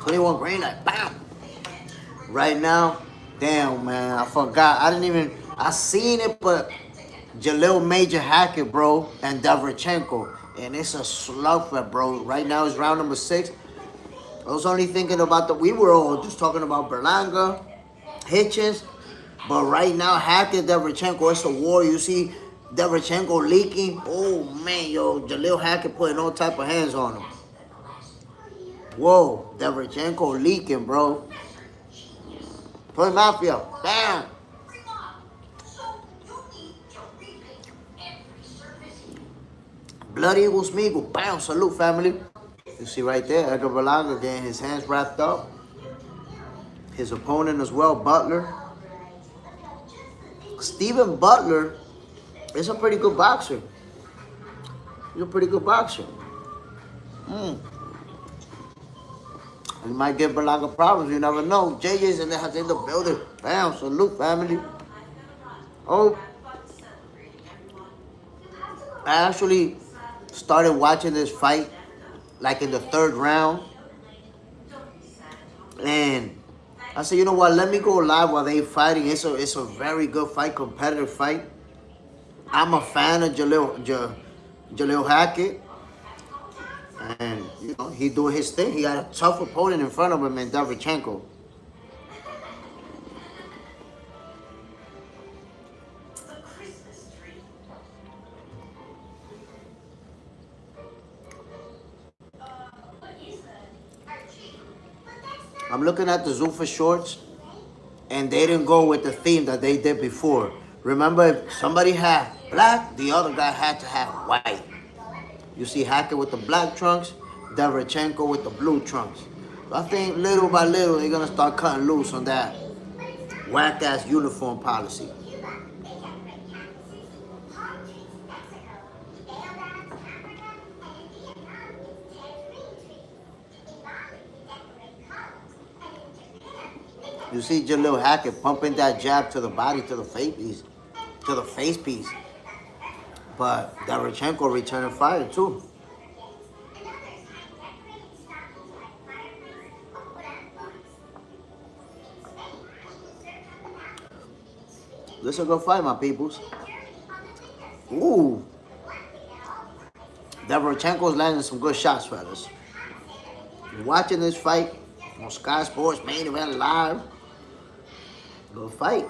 21 green, like, bam. Right now, damn, man, I forgot. I seen it, but Jalil Major Hackett, bro, and Davrachenko. And it's a slugfest, bro. Right now it's round number 6. I was only thinking about we were all just talking about Berlanga, Hitchens. But right now, Hackett, Davrachenko, it's a war. You see Davrachenko leaking. Oh, man, yo, Jalil Hackett putting all type of hands on him. Whoa, Davrachenko leaking, bro. Put Mafia. Damn. Blood Eagle Smeagol. Bam. Salute, family. You see right there, Edgar Berlanga getting his hands wrapped up. His opponent as well, Butler. Stephen Butler is a pretty good boxer. He's a pretty good boxer. He might give Berlanga problems. You never know. JJ's in the building. Bam. Salute, family. Oh. I actually started watching this fight like in the 3rd round. And I said, you know what? Let me go live while they fighting. It's a very good fight, competitive fight. I'm a fan of Jalil Hackett. And, you know, he doing his thing. He got a tough opponent in front of him in Davrachenko. I'm looking at the Zuffa shorts, and they didn't go with the theme that they did before. Remember, if somebody had black, the other guy had to have white. You see Hackett with the black trunks, Davrachenko with the blue trunks. So I think little by little, they're going to start cutting loose on that whack-ass uniform policy. You see Jalil Hackett pumping that jab to the body, to the face piece. But Davrachenko returning fire too. This is a good fight, my peoples. Ooh. Davrachenko's landing some good shots, fellas. You're watching this fight on Sky Sports Main Event Live. Good fight.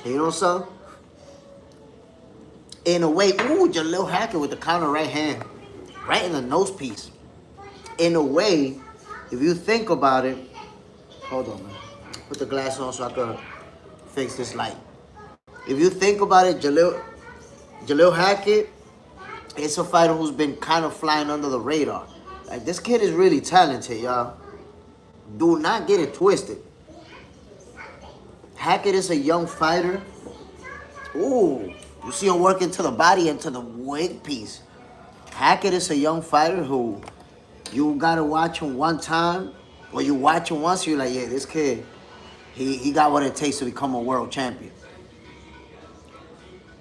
You know something? In a way, ooh, Jalil Hackett with the counter right hand. Right in the nose piece. In a way, if you think about it, hold on, man. Put the glass on so I can fix this light. If you think about it, Jalil Hackett is a fighter who's been kind of flying under the radar. Like, this kid is really talented, y'all. Do not get it twisted. Hackett is a young fighter. Ooh, you see him working to the body and to the wig piece. Hackett is a young fighter who you gotta watch him one time, or you watch him once, you're like, yeah, this kid, he got what it takes to become a world champion.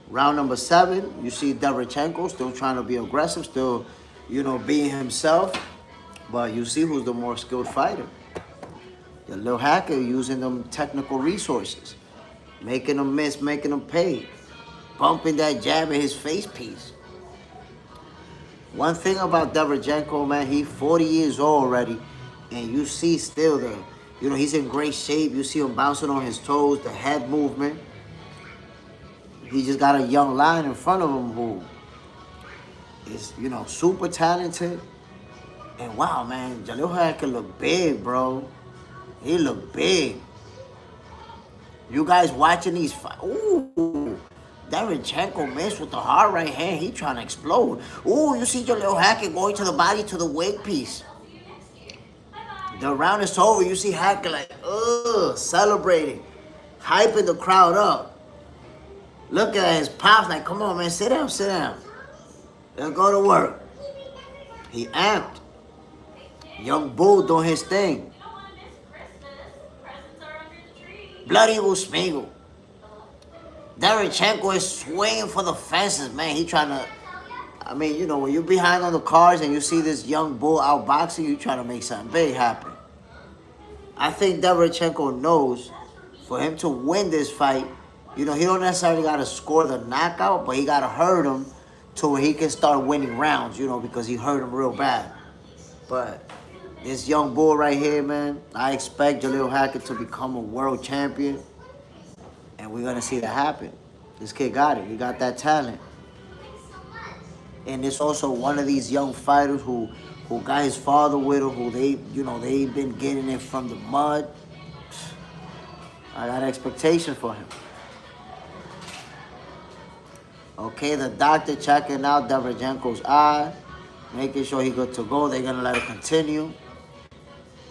Round number 7, you see Davrachenko still trying to be aggressive, still, you know, being himself. But you see who's the more skilled fighter. The little Hacker using them technical resources, making them miss, making them pay, bumping that jab in his face piece. One thing about Davrachenko, man, he's 40 years old already, and you see still you know, he's in great shape. You see him bouncing on his toes, the head movement. He just got a young lion in front of him who is, you know, super talented. And wow, man, Jalil Hackett look big, bro. He look big. You guys watching these fights? Ooh, Davrachenko missed with the hard right hand. He trying to explode. Ooh, you see Jalil Hackett going to the body, to the wig piece. The round is over. You see Hackett like, celebrating, hyping the crowd up. Look at his pops like, come on, man, sit down, sit down. Let's go to work. He amped. Young Bull doing his thing. Blood Eagle Smeagol. Derevchenko is swinging for the fences, man. He trying to, I mean, you know, when you're behind on the cards and you see this young bull outboxing, you trying to make something big happen. I think Derevchenko knows for him to win this fight, you know, he don't necessarily got to score the knockout, but he got to hurt him to where he can start winning rounds, you know, because he hurt him real bad. But this young bull right here, man, I expect Jaleel Hackett to become a world champion. And we're going to see that happen. This kid got it. He got that talent. And it's also one of these young fighters who got his father with him, who they've been getting it from the mud. I got expectations for him. Okay, the doctor checking out Derevchenko's eye, making sure he's good to go. They're going to let it continue.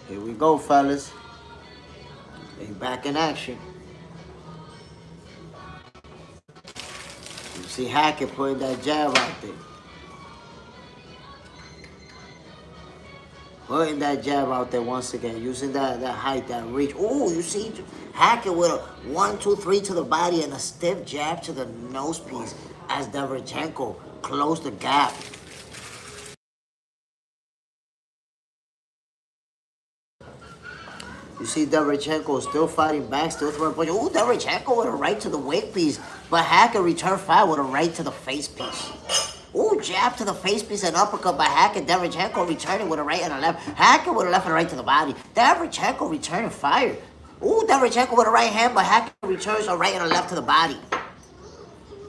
Here we go, fellas. They back in action. You see Hackett putting that jab out there. Putting that jab out there once again, using that height, that reach. Oh, you see Hackett with a 1, 2, 3 to the body and a stiff jab to the nose piece as Derevchenko closed the gap. You see Derevchenko still fighting back, still throwing punches. Ooh, Derevchenko with a right to the wake piece, but Hackett returned fire with a right to the face piece. Ooh, jab to the face piece and uppercut by Hackett. Derevchenko returning with a right and a left. Hackett with a left and a right to the body. Derevchenko returning fire. Ooh, Derevchenko with a right hand, but Hackett returns a right and a left to the body.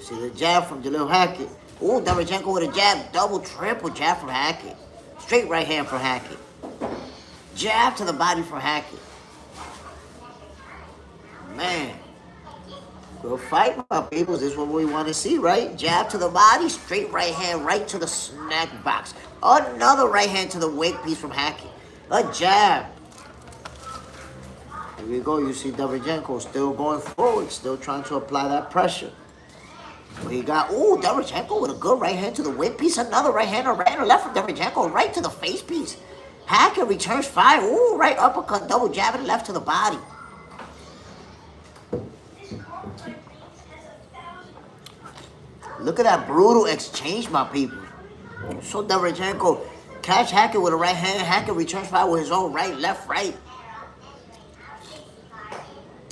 See the jab from Jaleel Hackett. Ooh, Derevchenko with a jab, double, triple jab from Hackett. Straight right hand from Hackett. Jab to the body from Hackett. Man. Good fight, my people. This is what we want to see, right? Jab to the body, straight right hand, right to the snack box. Another right hand to the wake piece from Hackett. A jab. Here we go. You see Derevchenko still going forward, still trying to apply that pressure. But he got, ooh, Derevchenko with a good right hand to the wake piece. Another right hand, a right and a left from Derevchenko, right to the face piece. Hackett returns fire. Ooh, right uppercut, double jab and left to the body. Look at that brutal exchange, my people. So Derevchenko catch Hackett with a right hand. Hackett returns fire with his own right, left, right.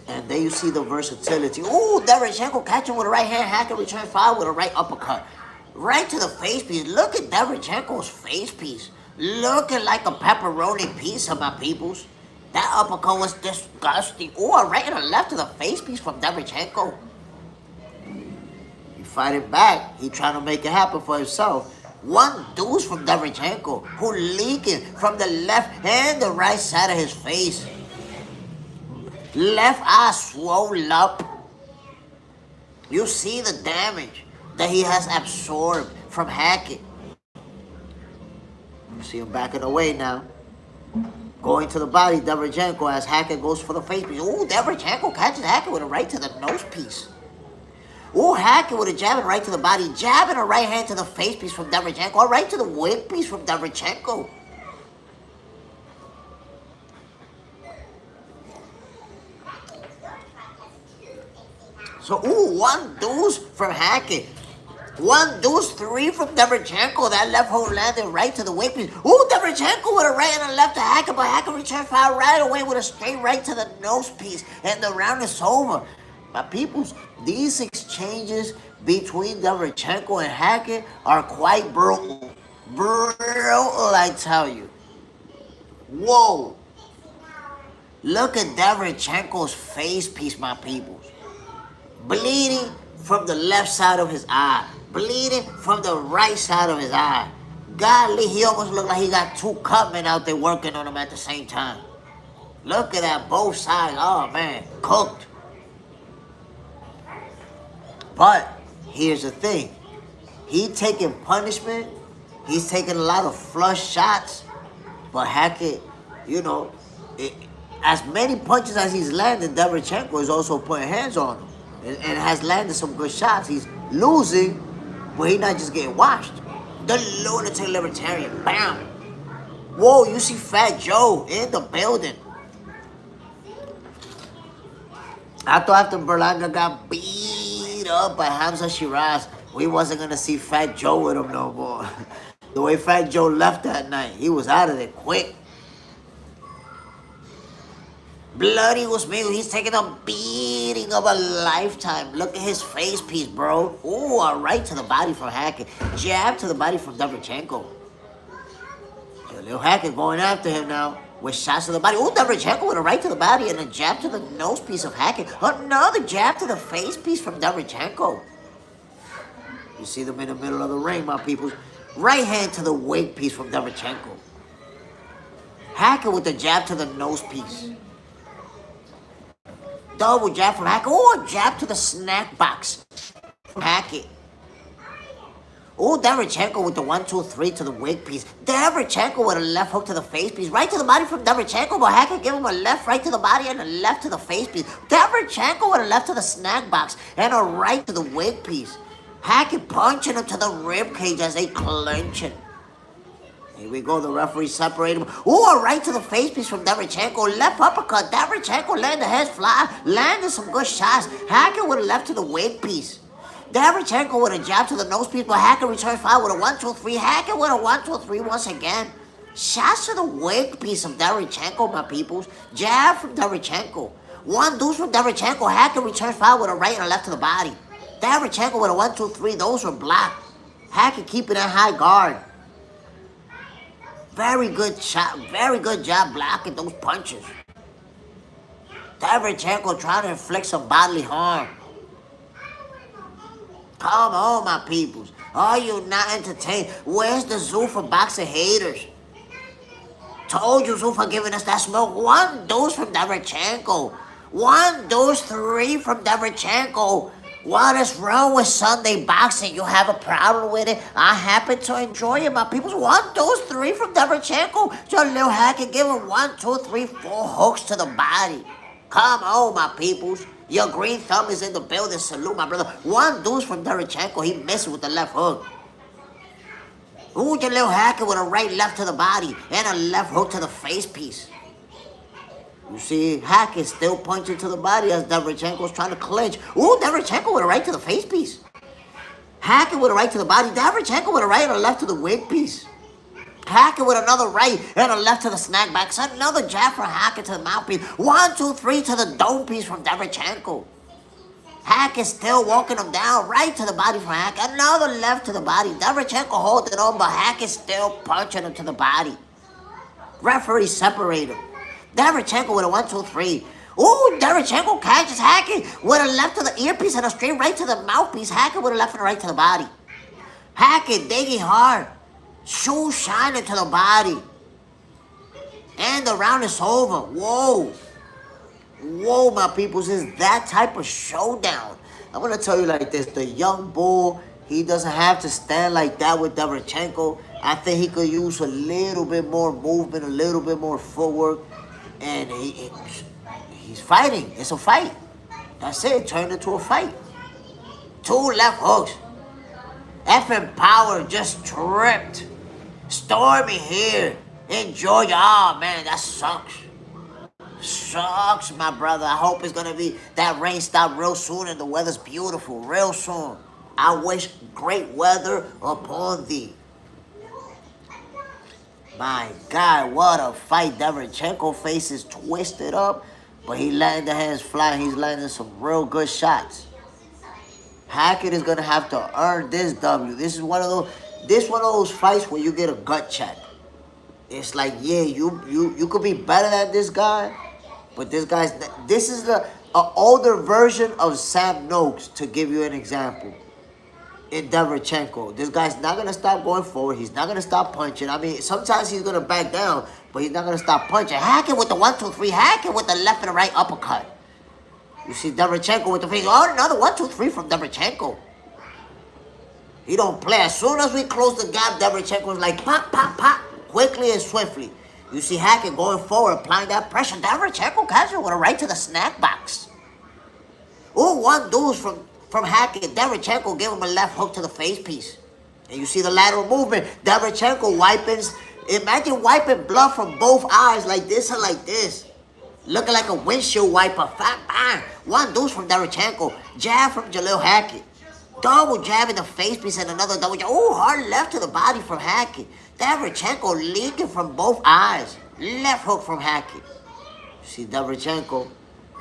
And there you see the versatility. Ooh, Derevchenko catching with a right hand. Hackett returns fire with a right uppercut. Right to the face piece. Look at Derevchenko's face piece. Looking like a pepperoni pizza, my peoples. That uppercut was disgusting. Ooh, a right and a left to the face piece from Derevchenko. Fighting back, he trying to make it happen for himself. One deuce from Derevchenko, who leaking from the left and the right side of his face. Left eye swole up. You see the damage that he has absorbed from Hackett. You see him backing away now. Going to the body, Derevchenko, as Hackett goes for the face piece. Ooh, Derevchenko catches Hackett with a right to the nose piece. Ooh, Hackett with a jab and right to the body. Jab and a right hand to the face piece from Derevchenko. A right to the wake piece from Derevchenko. So, ooh, one deuce from Hackett. One deuce, 3 from Derevchenko. That left hook landed right to the wake piece. Ooh, Derevchenko with a right and a left to Hackett. But Hackett returns fire right away with a straight right to the nose piece. And the round is over. My peoples, these exchanges between Derevchenko and Hackett are quite brutal. Brutal, I tell you. Whoa. Look at Derevchenko's face piece, my peoples. Bleeding from the left side of his eye. Bleeding from the right side of his eye. Golly, he almost looked like he got 2 cutmen out there working on him at the same time. Look at that, both sides. Oh, man, cooked. But here's the thing. He taking punishment. He's taking a lot of flush shots. But Hackett, you know, as many punches as he's landed, Derevchenko is also putting hands on him. And has landed some good shots. He's losing, but he's not just getting washed. The lunatic libertarian. Bam. Whoa, you see Fat Joe in the building. I thought after Berlanga got beat up by Hamza Shiraz. We wasn't going to see Fat Joe with him no more. The way Fat Joe left that night, he was out of there quick. Bloody Usmigo, he's taking a beating of a lifetime. Look at his face piece, bro. Ooh, a right to the body from Hackett. Jab to the body from Derevchenko. Lil Hackett going after him now with shots to the body. Ooh, Derevchenko with a right to the body and a jab to the nose piece of Hackett. Another jab to the face piece from Derevchenko. You see them in the middle of the ring, my peoples. Right hand to the wig piece from Derevchenko. Hackett with the jab to the nose piece. Double jab from Hackett. Oh, a jab to the snack box from Hackett. Oh, Derevchenko with the 1-2-3 to the wig piece. Derevchenko with a left hook to the face piece. Right to the body from Derevchenko, but Hackett give him a left right to the body and a left to the face piece. Derevchenko with a left to the snack box and a right to the wig piece. Hackett punching him to the rib cage as they clinching. Here we go, the referee separate him. Ooh, a right to the face piece from Derevchenko. Left uppercut. Derevchenko letting the heads fly. Landing some good shots. Hackett with a left to the wig piece. Derevchenko with a jab to the nose piece, but Hackett returns fire with a 1-2-3. Hackett with a 1-2-3 once again. Shots to the wig piece of Derevchenko, my peoples. Jab from Derevchenko. One deuce from Derevchenko. Hackett returns fire with a right and a left to the body. Derevchenko with a 1-2-3. Those were blocked. Hackett keeping that high guard. Very good shot. Very good job blocking those punches. Derevchenko trying to inflict some bodily harm. Come on, my peoples. Are you not entertained? Where's the zoo for boxing haters? Told you zoo for giving us that smoke. One dose from Derevchenko. 1-2-3 from Derevchenko. What is wrong with Sunday boxing? You have a problem with it? I happen to enjoy it, my peoples. 1-2-3 from Derevchenko. Your little Hackett give him 1-2-3, 4 hooks to the body. Come on, my peoples. Your green thumb is in the building. Salute, my brother. One deuce from Derevchenko. He missed with the left hook. Ooh, your little Hackett with a right left to the body and a left hook to the face piece. You see, Hackett still punching to the body as Derevchenko's trying to clinch. Ooh, Derevchenko with a right to the face piece. Hackett with a right to the body. Derevchenko with a right and a left to the wig piece. Hackett with another right and a left to the snack back. So another jab from Hackett to the mouthpiece. 1-2-3 to the dome piece from Derevchenko. Hackett still walking him down. Right to the body from Hackett. Another left to the body. Derevchenko holding on, but Hackett still punching him to the body. Referee separate him. Derevchenko with a 1-2-3. Ooh, Derevchenko catches Hackett with a left to the earpiece and a straight right to the mouthpiece. Hackett with a left and a right to the body. Hackett digging hard. Shoe shining to the body. And the round is over. Whoa. Whoa, my peoples. Is that type of showdown. I'm going to tell you like this. The young bull, he doesn't have to stand like that with Derevchenko. I think he could use a little bit more movement, a little bit more footwork. And he's fighting. It's a fight. That's it. Turned into a fight. 2 left hooks. Effing Power just tripped. Stormy here in Georgia. Oh, man, that sucks. Sucks, my brother. I hope it's going to be that rain stop real soon and the weather's beautiful real soon. I wish great weather upon thee. My God, what a fight. Derevchenko face is twisted up, but he letting the hands fly. He's landing some real good shots. Hackett is going to have to earn this W. This is one of those fights where you get a gut check. It's like, yeah, you could be better than this guy, but this is an older version of Sam Noakes, to give you an example. In Derevchenko, this guy's not going to stop going forward. He's not going to stop punching. I mean, sometimes he's going to back down, but he's not going to stop punching. Hackett with the 1-2-3. Hackett with the left and the right uppercut. You see Derevchenko with the face. Oh, another 1-2-3 from Derevchenko. He don't play. As soon as we close the gap, Derevchenko's like pop, pop, pop, quickly and swiftly. You see Hackett going forward, applying that pressure. Derevchenko catches with a right to the snack box. Ooh, one deuce from Hackett. Derevchenko gave him a left hook to the face piece. And you see the lateral movement. Derevchenko wiping. Imagine wiping blood from both eyes like this and like this. Looking like a windshield wiper. Fat bang. One deuce from Derevchenko. Jab from Jalil Hackett. Double jab in the face piece and another double jab. Oh, hard left to the body from Hackett. Derevchenko leaking from both eyes. Left hook from Hackett. See Derevchenko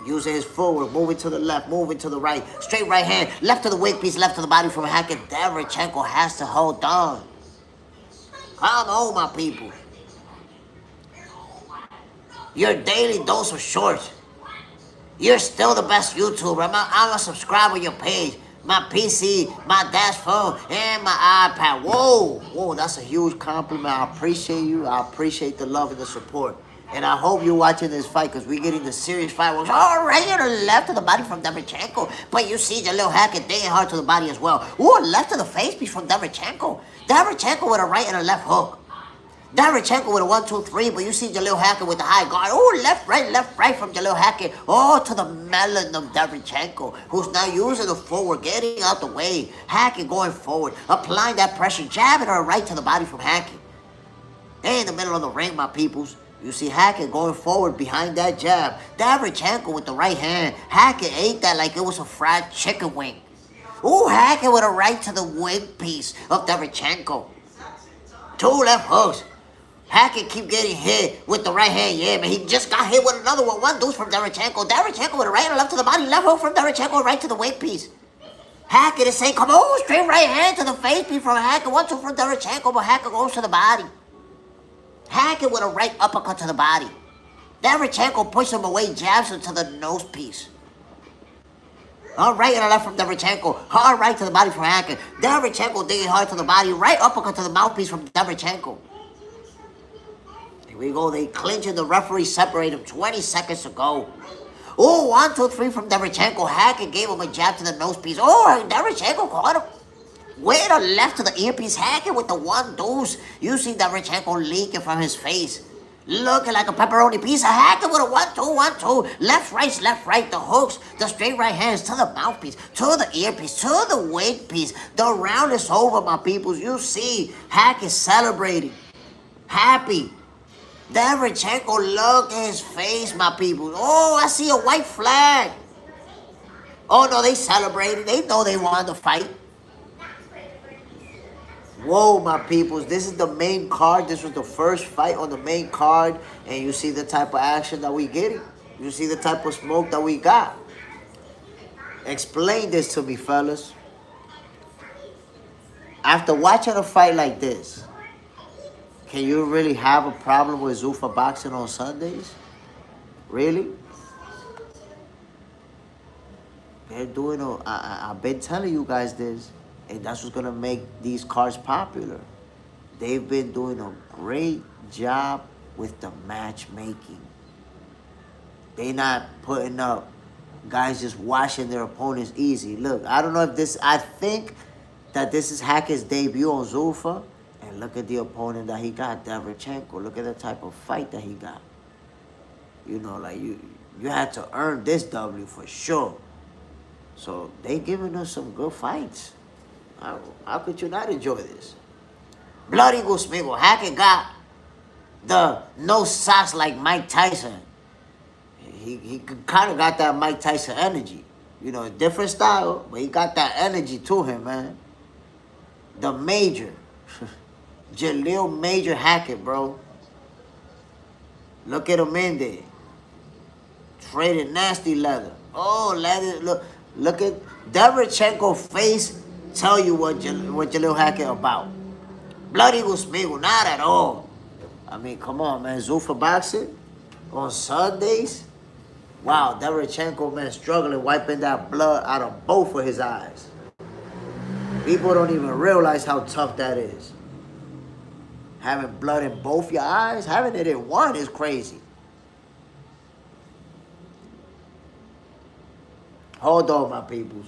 using his forward, moving to the left, moving to the right. Straight right hand, left to the wig piece, left to the body from Hackett. Derevchenko has to hold on. Come on, my people. Your daily dose of shorts. You're still the best YouTuber. I'm a subscriber to your page. My PC, my dash phone, and my iPad. Whoa, that's a huge compliment. I appreciate you. I appreciate the love and the support. And I hope you're watching this fight because we're getting the serious fight. All right, to the left of the body from Derevchenko. But you see Jalil Hackett digging hard to the body as well. Ooh, left of the face piece from Derevchenko. Derevchenko with a right and a left hook. Derevchenko with a 1, 2, 3, but you see Jalil Hackett with the high guard. Oh, left, right from Jalil Hackett. Oh, to the melon of Derevchenko, who's now using the forward, getting out the way. Hackett going forward, applying that pressure, jabbing her right to the body from Hackett. They in the middle of the ring, my peoples. You see Hackett going forward behind that jab. Derevchenko with the right hand. Hackett ate that like it was a fried chicken wing. Ooh, Hackett with a right to the wing piece of Derevchenko. 2 left hooks. Hackett keep getting hit with the right hand. Yeah, man, he just got hit with another one. One deuce from Derevchenko. Derevchenko with a right and left to the body. Left hook from Derevchenko, right to the wing piece. Hackett is saying, come on, straight right hand to the face piece from Hackett. 1, 2 from Derevchenko, but Hackett goes to the body. Hackett with a right uppercut to the body. Derevchenko pushes him away, jabs him to the nose piece. All right and a left from Derevchenko. Hard right to the body from Hackett. Derevchenko digging hard to the body. Right uppercut to the mouthpiece from Derevchenko. Here we go. They clinch and the referee separate him. 20 seconds to go. Oh, 1, 2, 3 from Derevchenko. Hackett gave him a jab to the nose piece. Oh, Derevchenko caught him. Way to left to the earpiece. Hackett with the 1 deuce. You see Derevchenko leaking from his face. Looking like a pepperoni pizza. Hackett with a 1, 2, 1, 2. Left, right. The hooks, the straight right hands to the mouthpiece, to the earpiece, to the wig piece. The round is over, my peoples. You see Hackett celebrating. Happy. Derevchenko, look at his face, my people. Oh, I see a white flag. Oh, no, they celebrated. They know they wanted to fight. Whoa, my peoples, this is the main card. This was the first fight on the main card. And you see the type of action that we getting. You see the type of smoke that we got. Explain this to me, fellas. After watching a fight like this, can you really have a problem with Zuffa boxing on Sundays? Really? They're doing, I've been telling you guys this. And that's what's going to make these cards popular. They've been doing a great job with the matchmaking. They not putting up guys just watching their opponents easy. Look, I don't know if this, I think that this is Hackett's debut on Zuffa. And look at the opponent that he got, Derevchenko. Look at the type of fight that he got. You know, like you had to earn this W for sure. So they giving us some good fights. How could you not enjoy this? Bloody Gusmigo. Hackett got the no socks like Mike Tyson. He kind of got that Mike Tyson energy. You know, different style, but he got that energy to him, man. The Major. Jalil Major Hackett, bro. Look at him in there. Trading nasty leather. Oh, leather. Look at Derevchenko's face. Tell you what Jalil Hackett about. Bloody Gusmigo, not at all. I mean, come on, man. Zuffa boxing on Sundays. Wow, Derevchenko, man, struggling, wiping that blood out of both of his eyes. People don't even realize how tough that is. Having blood in both your eyes, having it in one is crazy. Hold on, my peoples.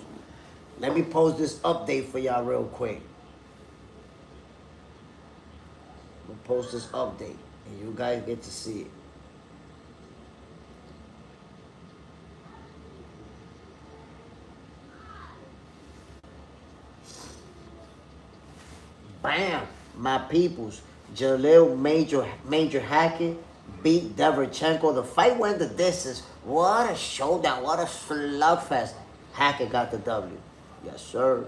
Let me post this update for y'all real quick. I'm gonna post this update, and you guys get to see it. Bam, my peoples. Jalil Major Hackett beat Derevchenko. The fight went the distance. What a showdown. What a slugfest. Hackett got the W. Yes, sir.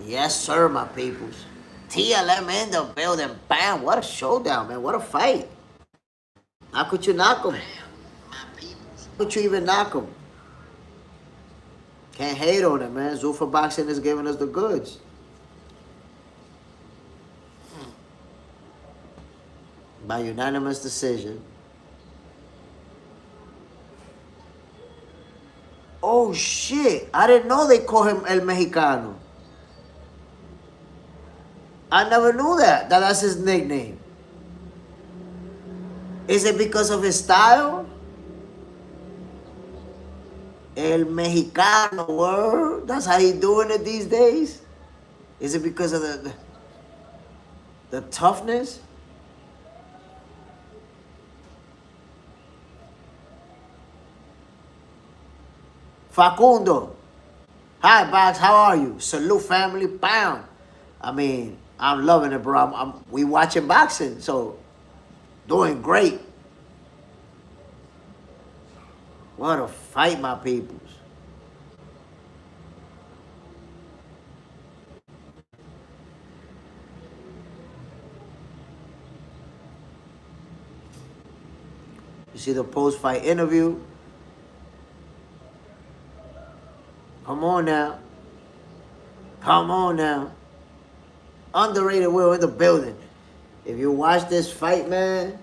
Yes, sir, my peoples. TLM in the building. Bam. What a showdown, man. What a fight. How could you knock him? How could you even knock him? Can't hate on it, man. Zuffa Boxing is giving us the goods. By unanimous decision. Oh, shit. I didn't know they call him El Mexicano. I never knew that that's his nickname. Is it because of his style? El Mexicano, word? That's how he doing it these days? Is it because of the toughness? Facundo. Hi, Box. How are you? Salute, family. Bam. I mean, I'm loving it, bro. We watching boxing, so doing great. What a fight, my peoples. You see the post-fight interview? Come on now. Come on now. Underrated Will in the building. If you watch this fight, man,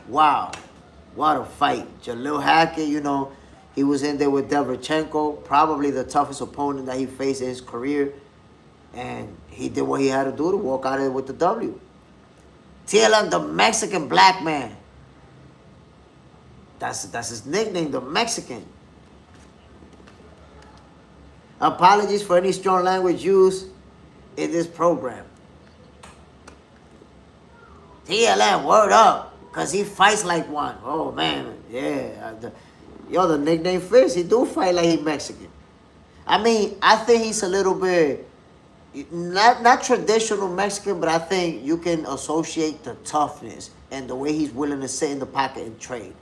wow. What a fight. Jalil Hackett, you know, he was in there with Derevchenko, probably the toughest opponent that he faced in his career. And he did what he had to do to walk out of it with the W. TLM, the Mexican black man. That's his nickname, the Mexican. Apologies for any strong language used in this program. TLM, word up, because he fights like one. Oh, man, yeah. The nickname fits. He do fight like he Mexican. I mean, I think he's a little bit, not traditional Mexican, but I think you can associate the toughness and the way he's willing to sit in the pocket and trade.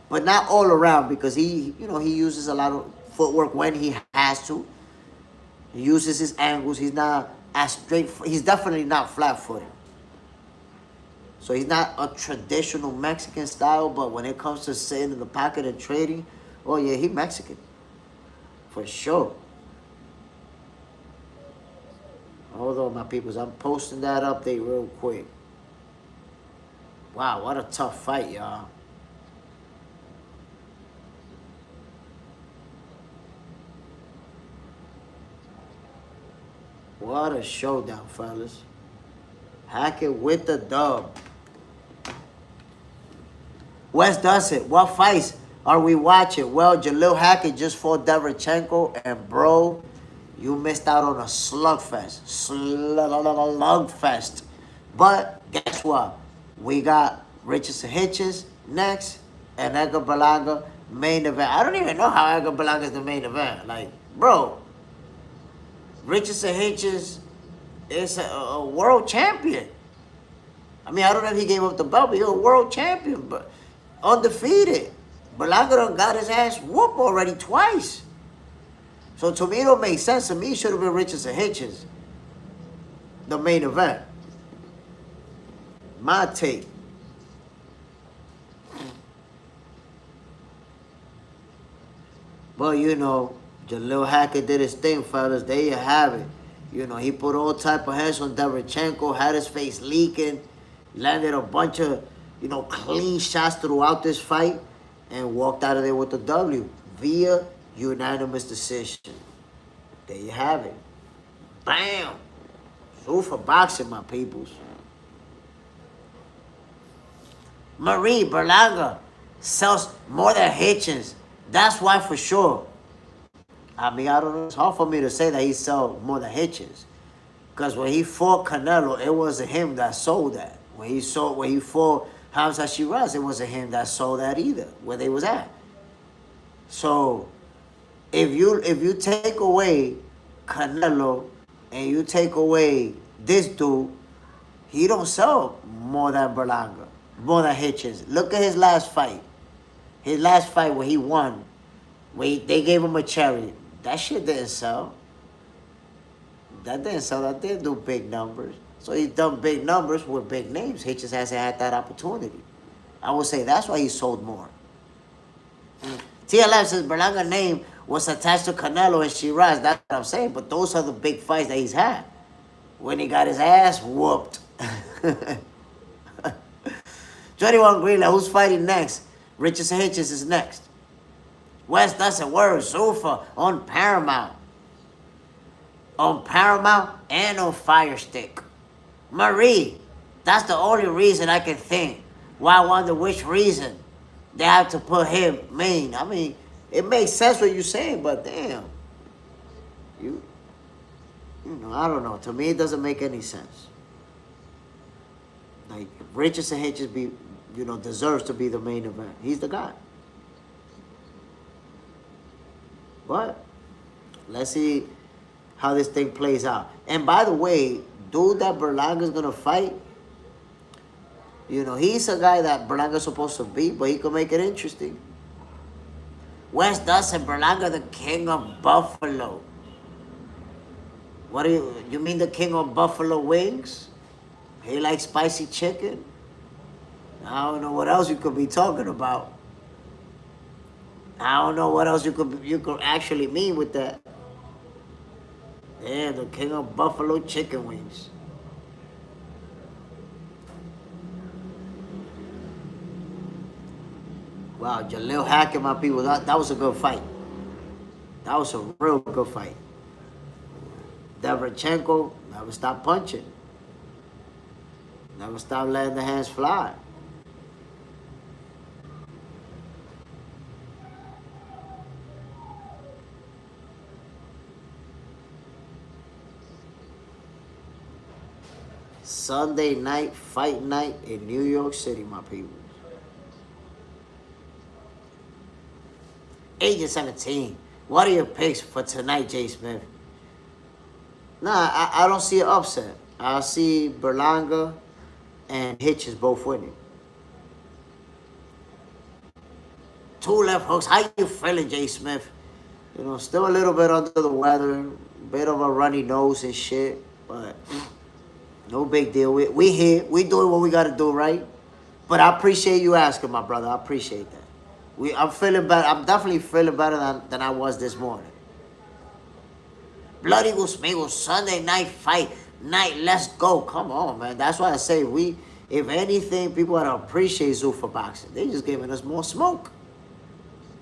But not all around, because he uses a lot of footwork when he has to. He uses his angles. He's not as straight. He's definitely not flat-footed. So he's not a traditional Mexican style, but when it comes to sitting in the pocket and trading, oh yeah, he Mexican. For sure. Hold on, my peoples. I'm posting that update real quick. Wow, what a tough fight, y'all. What a showdown, fellas. Hackett with the dub. Wes does it. What fights are we watching? Well, Jalil Hackett just fought Derevchenko, and bro, you missed out on a slugfest. Slugfest. But guess what? We got Richardson Hitchens next, and Edgar Berlanga main event. I don't even know how Edgar Berlanga is the main event. Like, bro, Richardson Hitchens is a world champion. I mean, I don't know if he gave up the belt, but he's a world champion, but undefeated. Berlanga done got his ass whooped already twice. So to me, it don't make sense. To me, it should have been Richardson Hitchens, the main event. My take. But, you know, Jalil Hackett did his thing, fellas. There you have it. You know, he put all type of hands on Derevchenko, had his face leaking, landed a bunch of, you know, clean shots throughout this fight, and walked out of there with the W via unanimous decision. There you have it. Bam! Zuffa Boxing, my peoples. Marie Berlanga sells more than Hitchens. That's why for sure. I mean, I don't know. It's hard for me to say that he sold more than Hitchens. Because when he fought Canelo, it wasn't him that sold that. When he fought Hamza Shiraz, it wasn't him that sold that either, where they was at. So if you take away Canelo and you take away this dude, he don't sell more than Berlanga. more than Hitchens. Look at his last fight. His last fight where he won, where they gave him a cherry. That shit didn't sell. That didn't sell. That didn't do big numbers. So he's done big numbers with big names. Hitchens hasn't had that opportunity. I would say that's why he sold more. TLF says Berlanga's name was attached to Canelo and Shiraz. That's what I'm saying. But those are the big fights that he's had. When he got his ass whooped. 21 Greenland, who's fighting next? Richardson Hitchens is next. West doesn't worry. Zuffa on Paramount. On Paramount and on Fire Stick. Marie, that's the only reason I can think. Why I wonder which reason they have to put him main. I mean, it makes sense what you're saying, but damn. You know, I don't know. To me, it doesn't make any sense. Like, Richardson Hitchens deserves to be the main event. He's the guy. But let's see how this thing plays out. And by the way, dude that Berlanga's going to fight, he's a guy that Berlanga's supposed to beat, but he can make it interesting. West Dustin, Berlanga, the king of Buffalo. What do you mean the king of Buffalo wings? He likes spicy chicken? I don't know what else you could be talking about. I don't know what else you could actually mean with that. Yeah, the king of Buffalo chicken wings. Wow, Jalil Hackett, my people, that was a good fight. That was a real good fight. Deverchenko never stopped punching. Never stopped letting the hands fly. Sunday night, fight night in New York City, my people. Agent 17. What are your picks for tonight, JSmiff? Nah, I don't see an upset. I see Berlanga and Hitchens both winning. 2 left hooks. How you feeling, JSmiff? Still a little bit under the weather. Bit of a runny nose and shit. But no big deal. We here. We doing what we got to do, right? But I appreciate you asking, my brother. I appreciate that. I'm feeling better. I'm definitely feeling better than I was this morning. Blood Eagles, Migos, Sunday night fight night. Let's go. Come on, man. That's why I say if anything, people ought to appreciate Zuffa boxing. They just giving us more smoke.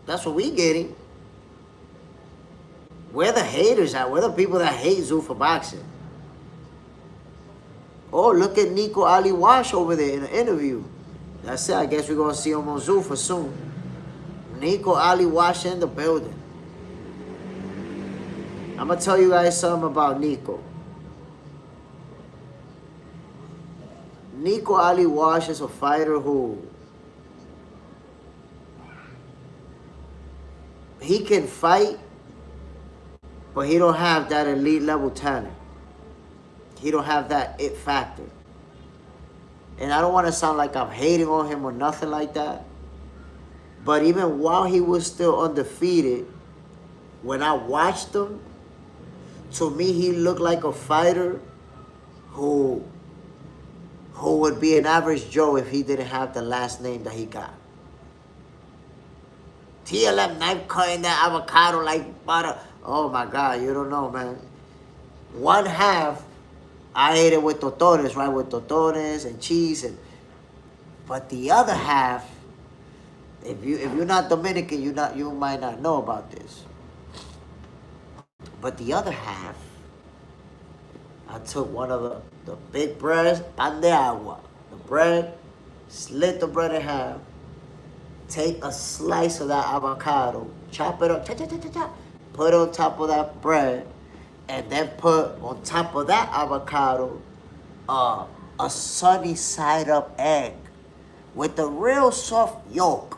That's what we getting. Where the haters at? Where the people that hate Zuffa boxing? Oh, look at Nico Ali Wash over there in an interview. That's it. I guess we're going to see him on Zuffa soon. Nico Ali Wash in the building. I'm going to tell you guys something about Nico. Nico Ali Wash is a fighter who he can fight, but he don't have that elite level talent. He don't have that it factor. And I don't want to sound like I'm hating on him or nothing like that. But even while he was still undefeated, when I watched him, to me he looked like a fighter who would be an average Joe if he didn't have the last name that he got. TLM knife cutting that avocado like butter. Oh my God, you don't know, man. One half, I ate it with totones, right? With totones and cheese, but the other half, if you're not Dominican, you might not know about this. But the other half, I took one of the big breads, pan de agua, the bread, slit the bread in half, take a slice of that avocado, chop it up, chop, put it on top of that bread, and then put on top of that avocado a sunny side up egg with a real soft yolk.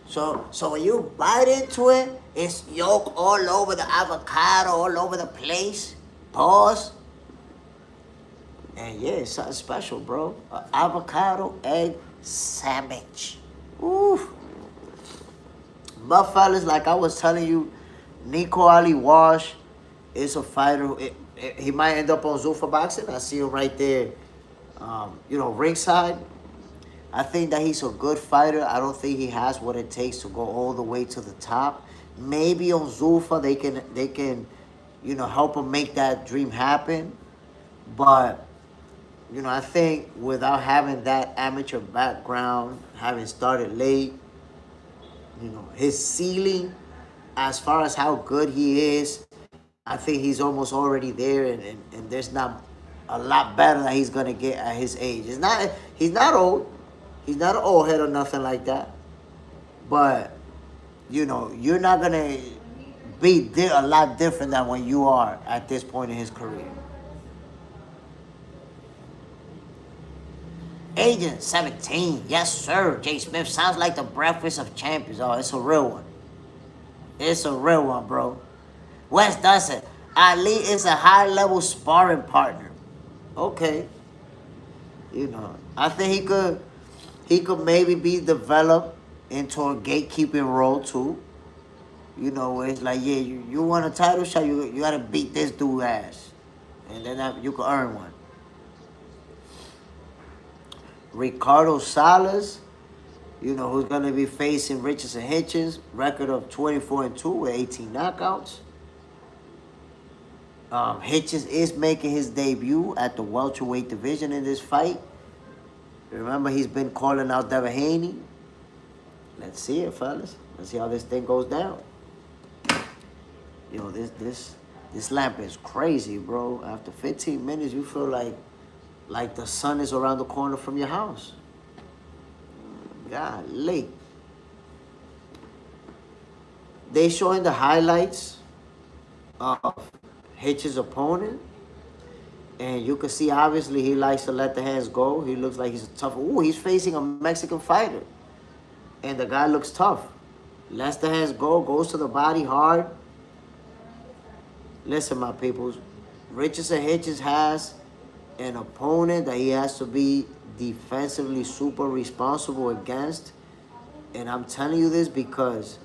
So when you bite into it, it's yolk all over the avocado, all over the place. Pause. And yeah, it's something special, bro. Avocado, egg, Savage. Ooh. But fellas, like I was telling you, Nico Ali Wash is a fighter. He might end up on Zuffa Boxing. I see him right there, ringside. I think that he's a good fighter. I don't think he has what it takes to go all the way to the top. Maybe on Zuffa they can, help him make that dream happen. But, I think without having that amateur background, having started late, his ceiling, as far as how good he is, I think he's almost already there, and there's not a lot better that he's gonna get at his age. He's not old. He's not an old head or nothing like that. But, you're not gonna be a lot different than when you are at this point in his career. Agent 17, yes sir. JSmiff sounds like the breakfast of champions. Oh, it's a real one. It's a real one, bro. Wes Dustin, Ali is a high-level sparring partner. Okay. I think he could maybe be developed into a gatekeeping role too. Where it's like, yeah, you want a title shot, you gotta beat this dude ass. And then you can earn one. Ricardo Salas, who's going to be facing Richardson Hitchens, record of 24-2 with 18 knockouts. Hitchens is making his debut at the welterweight division in this fight. Remember, he's been calling out Devin Haney. Let's see it, fellas. Let's see how this thing goes down. This lamp is crazy, bro. After 15 minutes, you feel like the sun is around the corner from your house. Golly. They showing the highlights of Hitch's opponent. And you can see, obviously, he likes to let the hands go. He looks like he's a tough. Ooh, he's facing a Mexican fighter. And the guy looks tough. Lets the hands go, goes to the body hard. Listen, my peoples. Richardson Hitchens has an opponent that he has to be defensively super responsible against. And I'm telling you this because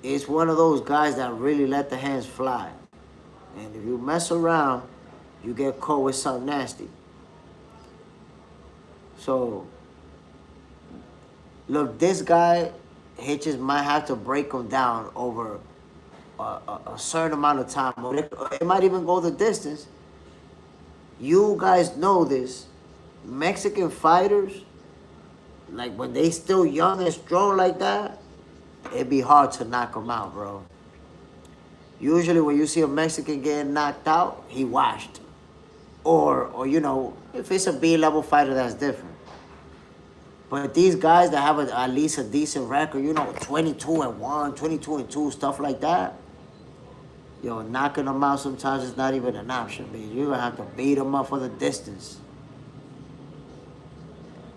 it's one of those guys that really let the hands fly. And if you mess around, you get caught with something nasty. So, look, this guy, Hitchens, might have to break him down over a certain amount of time. It might even go the distance. You guys know this. Mexican fighters, like when they still young and strong like that, it'd be hard to knock them out, bro. Usually when you see a Mexican getting knocked out, he washed. Or if it's a B-level fighter, that's different. But these guys that have at least a decent record, 22-1, 22-2, stuff like that, knocking them out sometimes is not even an option, man. You're going to have to beat them up for the distance.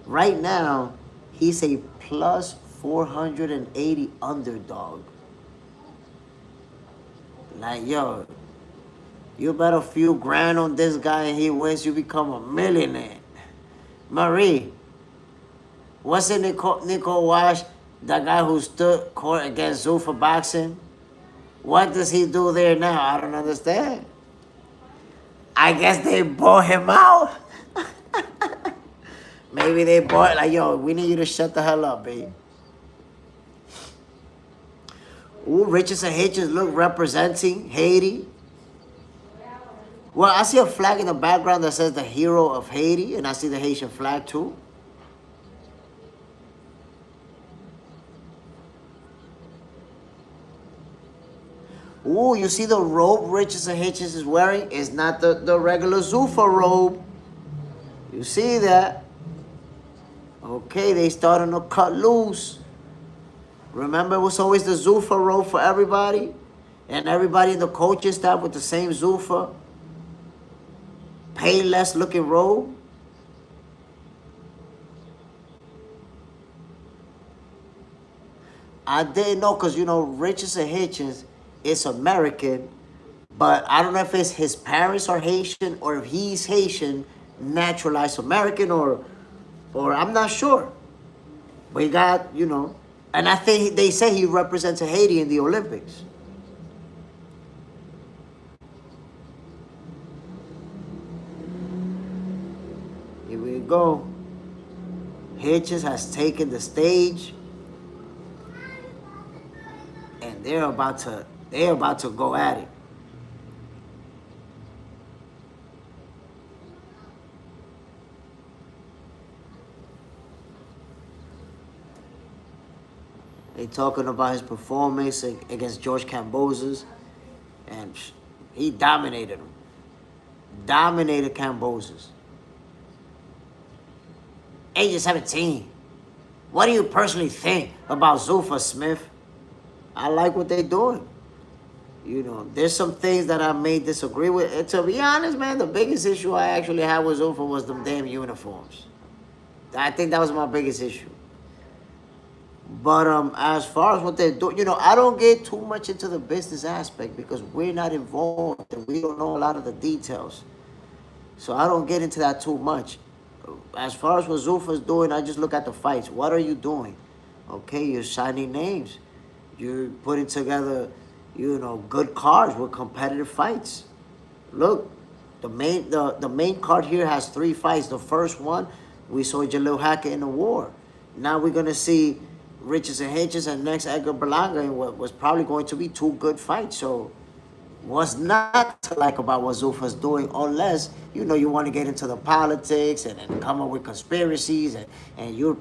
Right now, he's a plus 480 underdog. Like, yo, you bet a few grand on this guy and he wins, you become a millionaire. Marie, what's in Nico Wash, the guy who stood court against Zuffa Boxing? What does he do there now? I don't understand. I guess they bought him out. Maybe they bought, like, yo, we need you to shut the hell up, babe. Ooh, Richardson Hitchens look representing Haiti. Well, I see a flag in the background that says the hero of Haiti, and I see the Haitian flag too. Ooh, you see the robe Richardson Hitchens is wearing? It's not the regular Zuffa robe. You see that? Okay, they starting to cut loose. Remember, it was always the Zuffa robe for everybody? And everybody in the coaching staff with the same Zuffa, Payless looking robe. I didn't know because, Richardson Hitchens is American, but I don't know if it's his parents are Haitian or if he's Haitian, naturalized American, or I'm not sure. But he got, you know, and I think they say he represented Haiti in the Olympics. Here we go. Hitchens has taken the stage, and they're about to go at it. They talking about his performance against George Kambosos, and he dominated him. Dominated Kambosos. Age of 17. What do you personally think about JSmiff? I like what they're doing. You know, there's some things that I may disagree with. And to be honest, man, the biggest issue I actually had with Zuffa was them damn uniforms. I think that was my biggest issue. But as far as what they're doing, you know, I don't get too much into the business aspect because we're not involved and we don't know a lot of the details. So I don't get into that too much. As far as what Zuffa's doing, I just look at the fights. What are you doing? Okay, you're signing names. You're putting together, you know, good cards with competitive fights. Look, the main card here has 3 fights. The first one, we saw Jalil Hackett in the war. Now we're gonna see Richardson Hitchens and next Edgar Berlanga in what was probably going to be 2 good fights. So what's not to like about what Zuffa's doing, unless, you know, you want to get into the politics and come up with conspiracies and you're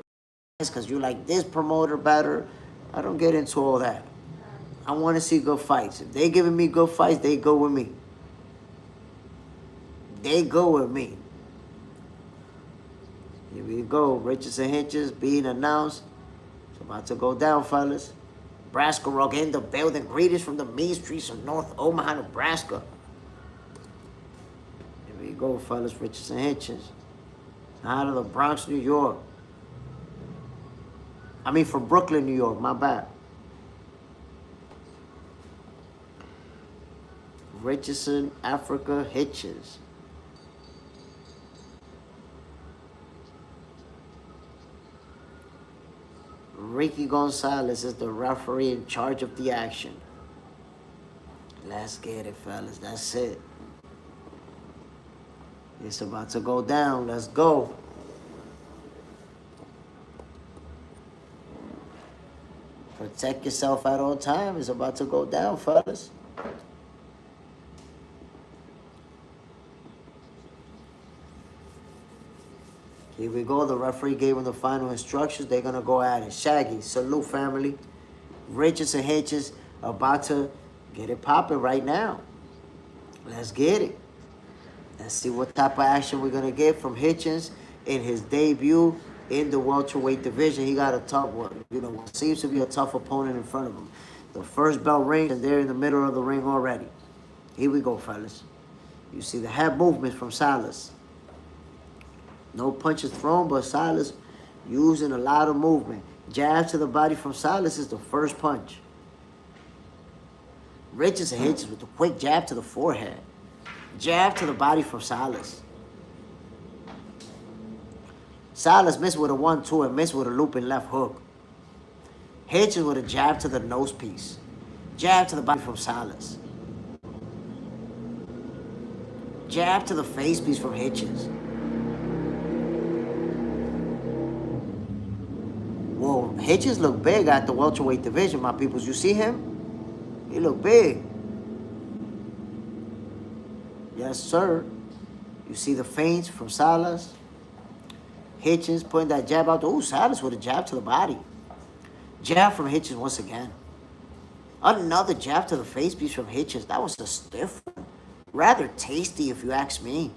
because you like this promoter better. I don't get into all that. I want to see good fights. If they giving me good fights, they go with me. They go with me. Here we go. Richardson Hitchens being announced. It's about to go down, fellas. Nebraska Rock in the building. Greetings from the mean streets of North Omaha, Nebraska. Here we go, fellas. Richardson Hitchens. Out of the Bronx, New York. I mean, from Brooklyn, New York. My bad. Richardson, Africa, Hitchens. Ricky Gonzalez is the referee in charge of the action. Let's get it, fellas. That's it. It's about to go down. Let's go. Protect yourself at all times. It's about to go down, fellas. Here we go. The referee gave them the final instructions. They're going to go at it. Shaggy, salute, family. Richardson Hitchens about to get it popping right now. Let's get it. Let's see what type of action we're going to get from Hitchens in his debut in the welterweight division. He got a tough one. You know, what seems to be a tough opponent in front of him. The first bell rings, and they're in the middle of the ring already. Here we go, fellas. You see the head movements from Silas. No punches thrown, but Silas using a lot of movement. Jab to the body from Silas is the first punch. Richardson Hitchens with a quick jab to the forehead. Jab to the body from Silas. Silas missed with a 1-2 and missed with a looping left hook. Hitchens with a jab to the nose piece. Jab to the body from Silas. Jab to the face piece from Hitchens. Whoa, Hitchens look big at the welterweight division, my peoples. You see him? He look big. Yes, sir. You see the feints from Silas. Hitchens putting that jab out. Oh, Silas with a jab to the body. Jab from Hitchens once again. Another jab to the face piece from Hitchens. That was a stiff one. Rather tasty, if you ask me.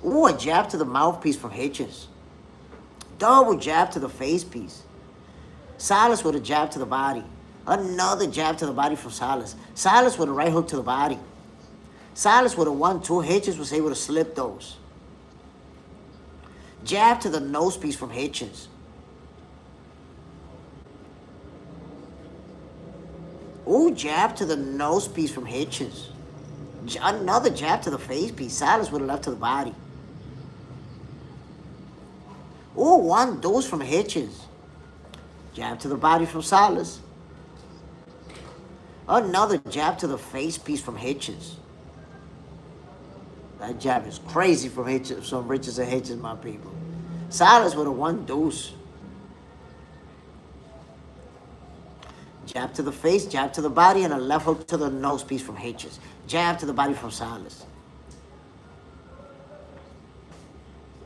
Ooh, a jab to the mouthpiece from Hitchens. Double jab to the face piece. Silas with a jab to the body. Another jab to the body from Silas. Silas with a right hook to the body. Silas with a 1-2. Hitchens was able to slip those. Jab to the nose piece from Hitchens. Ooh, jab to the nose piece from Hitchens. Another jab to the face piece. Silas with a left to the body. Ooh, Ooh, one deuce from Hitchens. Jab to the body from Salas. Another jab to the face piece from Hitchens. That jab is crazy from Hitchens, from Richardson Hitchens, my people. Salas with a one deuce. Jab to the face, jab to the body, and a left hook to the nose piece from Hitchens. Jab to the body from Salas.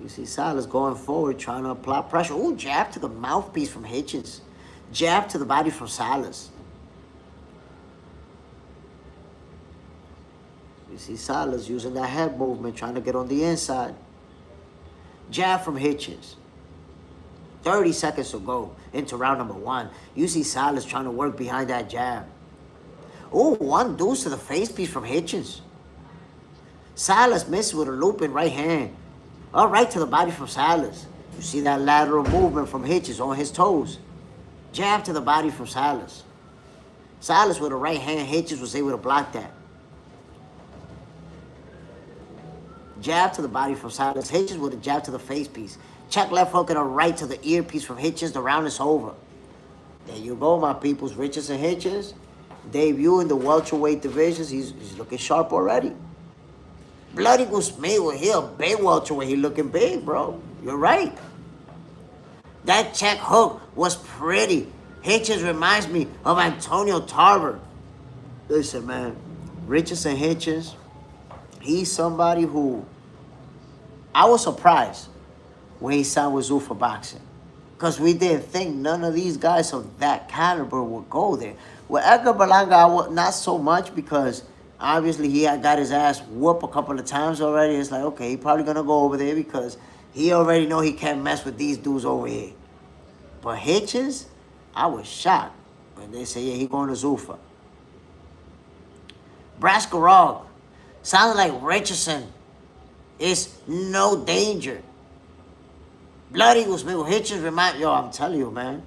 You see Salas going forward, trying to apply pressure. Ooh, jab to the mouthpiece from Hitchens. Jab to the body from Salas. You see Salas using that head movement, trying to get on the inside. Jab from Hitchens. 30 seconds to go into round number 1. You see Salas trying to work behind that jab. Ooh, one deuce to the face piece from Hitchens. Salas misses with a looping right hand. All right to the body from Salas. You see that lateral movement from Hitchens on his toes. Jab to the body from Salas. Salas with a right hand, Hitchens was able to block that. Jab to the body from Salas. Hitchens with a jab to the face piece. Check left hook and a right to the earpiece from Hitchens. The round is over. There you go, my peoples. Richardson Hitchens, debut in the welterweight divisions. He's looking sharp already. Bloody Goose Mayweather, he a big welterweight. He looking big, bro. You're right. That check hook was pretty. Hitchens reminds me of Antonio Tarver. Listen, man. Richardson Hitchens, he's somebody who I was surprised when he signed with Zuffa Boxing. Because we didn't think none of these guys of that caliber would go there. With Edgar Berlanga, not so much because obviously he had got his ass whooped a couple of times already. It's like, okay, he probably going to go over there because he already know he can't mess with these dudes over here. But Hitchens, I was shocked when they say, yeah, he going to Zuffa. Braskarov, sounds like Richardson is no danger. Bloody was me. Hitchens remind yo, I'm telling you, man.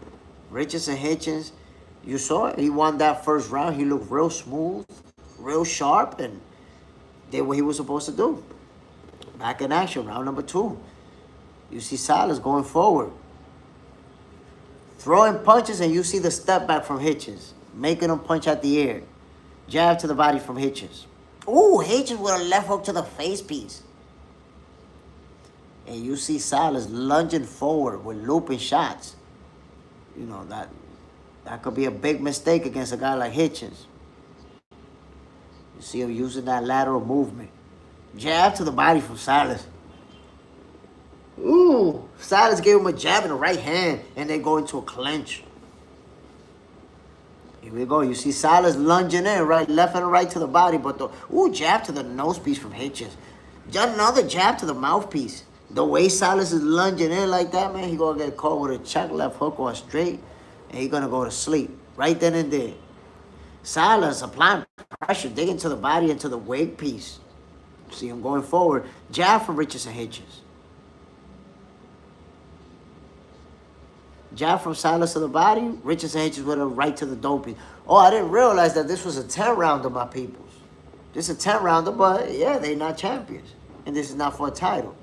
Richardson Hitchens, you saw it. He won that first round. He looked real smooth, real sharp, and did what he was supposed to do. Back in action, round number 2. You see Salas going forward. Throwing punches, and you see the step back from Hitchens. Making him punch at the air. Jab to the body from Hitchens. Ooh, Hitchens with a left hook to the face piece. And you see Salas lunging forward with looping shots. You know, that could be a big mistake against a guy like Hitchens. You see him using that lateral movement. Jab to the body from Salas. Ooh, Salas gave him a jab in the right hand, and they go into a clinch. Here we go. You see Salas lunging in, right, left and right to the body, but the jab to the nose piece from Hitchens. Another jab to the mouthpiece. The way Salas is lunging in like that, man, he gonna get caught with a check left hook or a straight, and he gonna go to sleep right then and there. Salas applying pressure, digging to the body into the wig piece. See him going forward. Jab from Richardson Hitchens. Jab from Salas to the body. Richardson Hitchens with a right to the doping. Oh, I didn't realize that this was a 10-rounder, my peoples. This is a 10-rounder, but yeah, they're not champions. And this is not for a title.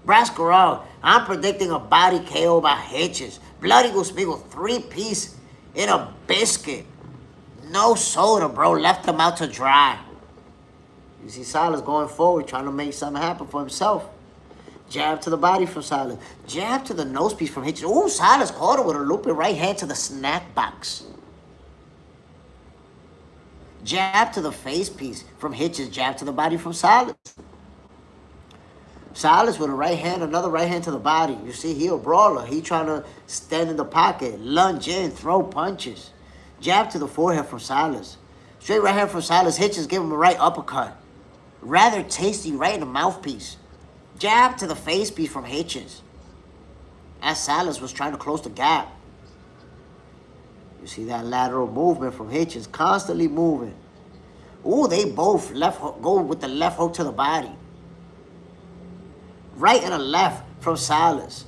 Braskarov, I'm predicting a body KO by Hitchens. Bloody Goose Spiegel, 3-piece in a biscuit. No soda, bro. Left him out to dry. You see Salas going forward, trying to make something happen for himself. Jab to the body from Salas. Jab to the nose piece from Hitchens. Ooh, Salas caught him with a looping right hand to the snack box. Jab to the face piece from Hitchens. Jab to the body from Salas. Salas with a right hand, another right hand to the body. You see, he a brawler. He trying to stand in the pocket, lunge in, throw punches. Jab to the forehead from Salas. Straight right hand from Salas. Hitchens give him a right uppercut. Rather tasty right in the mouthpiece. Jab to the face piece from Hitchens. As Salas was trying to close the gap. You see that lateral movement from Hitchens, constantly moving. Ooh, they both left hook, go with the left hook to the body. Right and a left from Salas.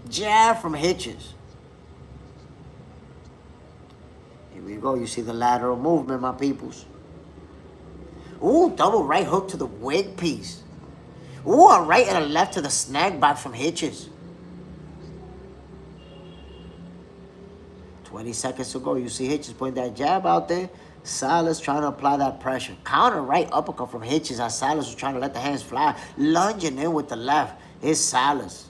Jab from Hitchens. Here we go. You see the lateral movement, my peoples. Ooh, double right hook to the wig piece. Ooh, a right and a left to the snag box from Hitchens. 20 seconds to go. You see Hitchens putting that jab out there. Silas trying to apply that pressure. Counter right uppercut from Hitchens as Silas was trying to let the hands fly. Lunging in with the left. It's Silas.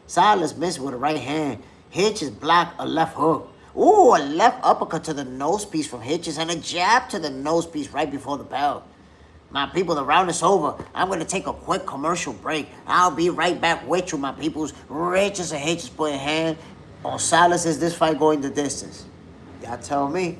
Silas missed with a right hand. Hitchens blocked a left hook. Ooh, a left uppercut to the nose piece from Hitchens and a jab to the nose piece right before the bell. My people, the round is over. I'm going to take a quick commercial break. I'll be right back with you, my peoples. Richards and Hitchens putting hand on Silas. Is this fight going the distance? Y'all tell me.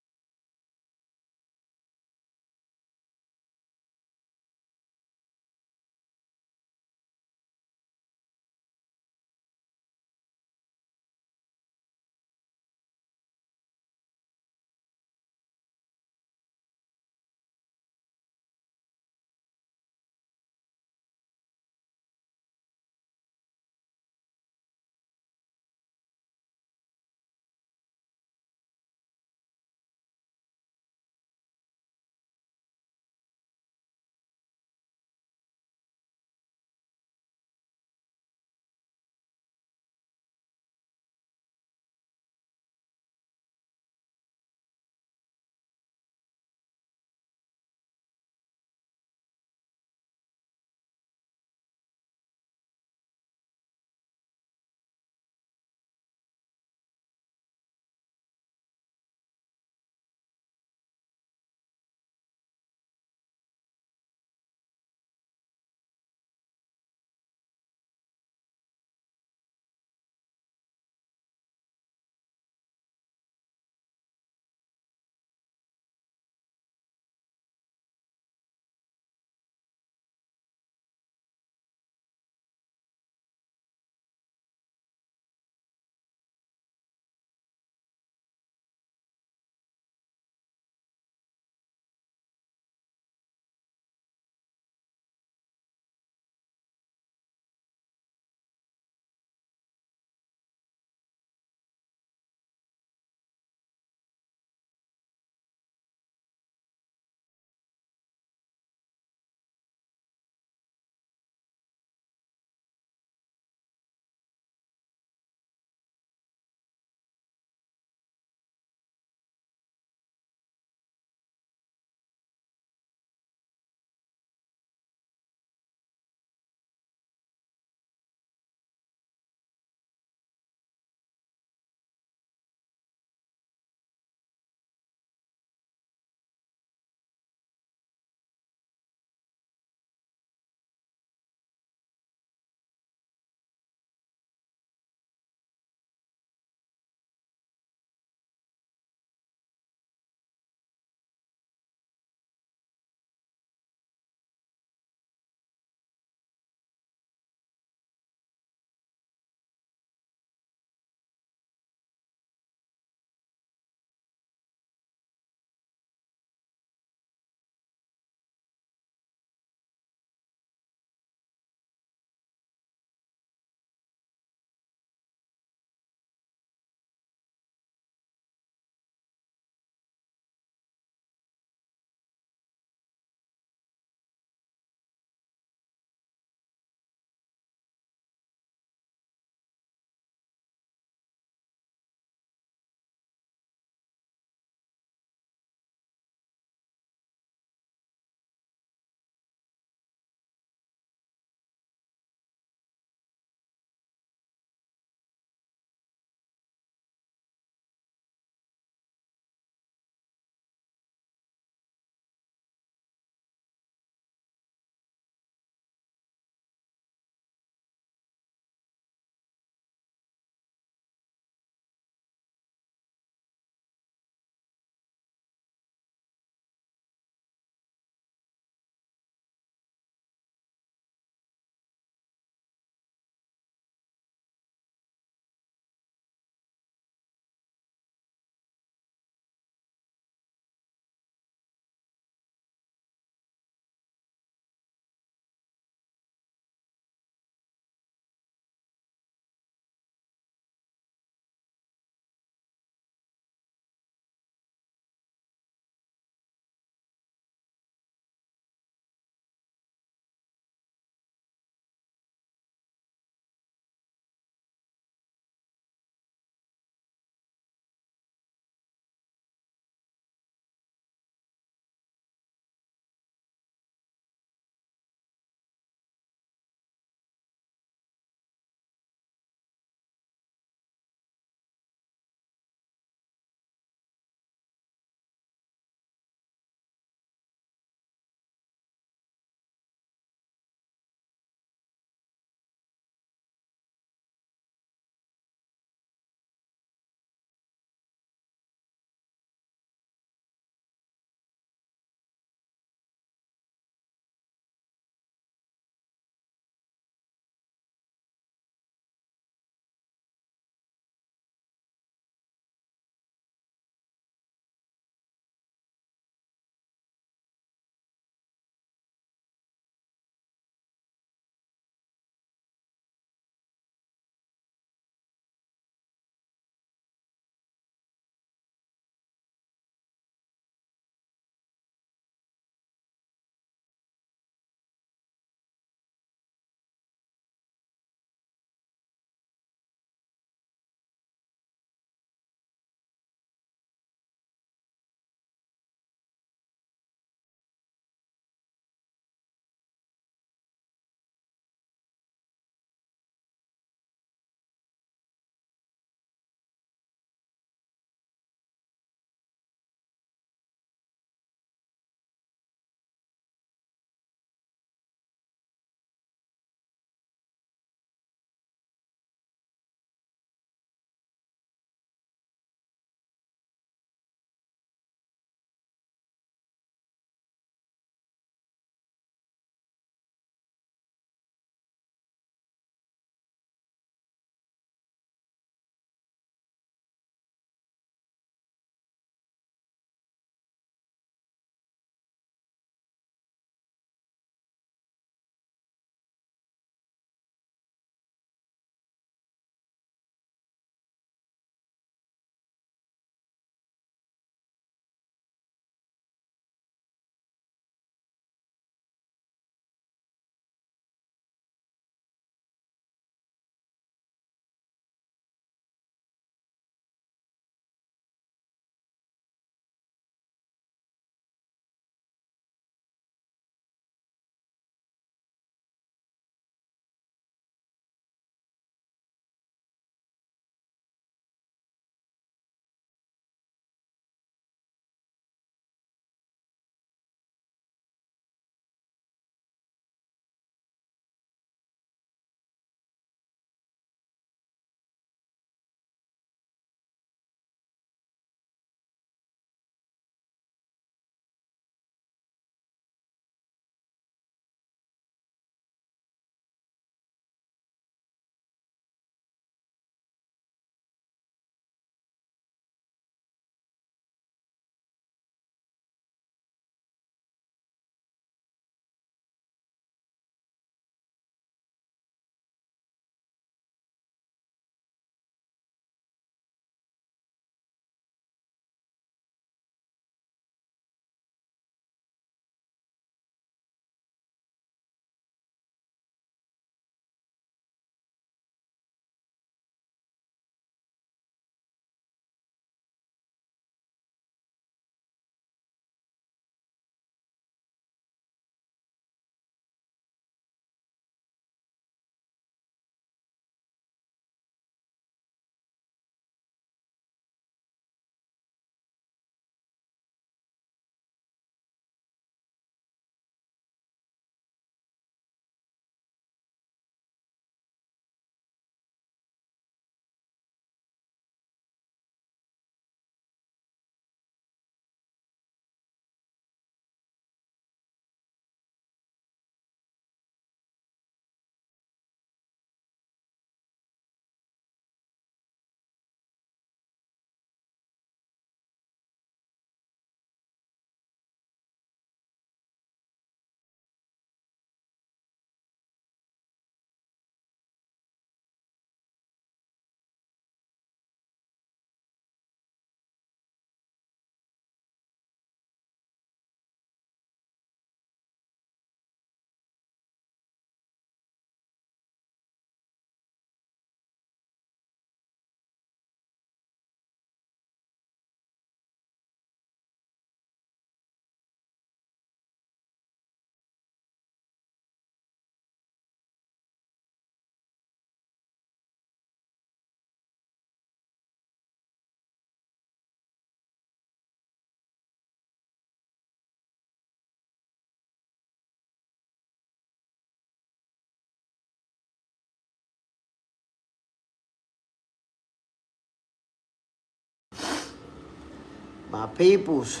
My peoples,